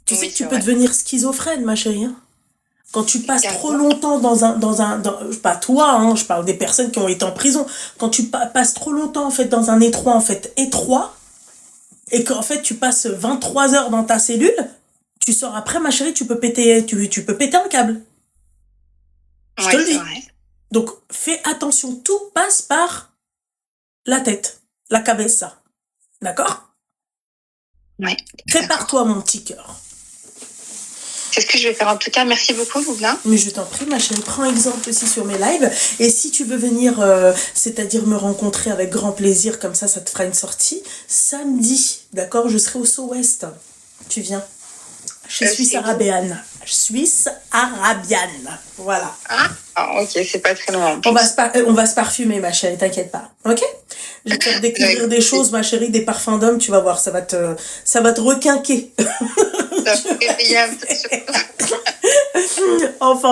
[SPEAKER 1] Tu sais que tu peux devenir schizophrène, ma chérie. Hein. Quand tu passes trop longtemps pas toi, hein, je parle des personnes qui ont été en prison. Quand tu passes trop longtemps, en fait, dans un étroit, et qu'en fait, tu passes 23 heures dans ta cellule, tu sors après, ma chérie, tu peux péter un câble. Je te le dis. Vrai. Donc, fais attention, tout passe par la tête, la cabeza. D'accord?
[SPEAKER 3] Ouais.
[SPEAKER 1] Prépare-toi, mon petit cœur.
[SPEAKER 3] C'est ce que je vais faire. En tout cas, merci beaucoup, Loubna.
[SPEAKER 1] Mais je t'en prie, ma chérie, prends exemple aussi sur mes lives. Et si tu veux venir, c'est-à-dire me rencontrer avec grand plaisir, comme ça te fera une sortie, samedi, d'accord? Je serai au So-West. Tu viens. Chez Suisse Arabiane. Suisse Arabiane. Voilà.
[SPEAKER 3] Ah, ok, c'est pas très loin.
[SPEAKER 1] On va se parfumer, ma chérie, t'inquiète pas. Ok? Je vais te faire découvrir des choses, ma chérie, des parfums d'hommes, tu vas voir, ça va te requinquer.
[SPEAKER 3] Ça fait bien.
[SPEAKER 1] Enfin.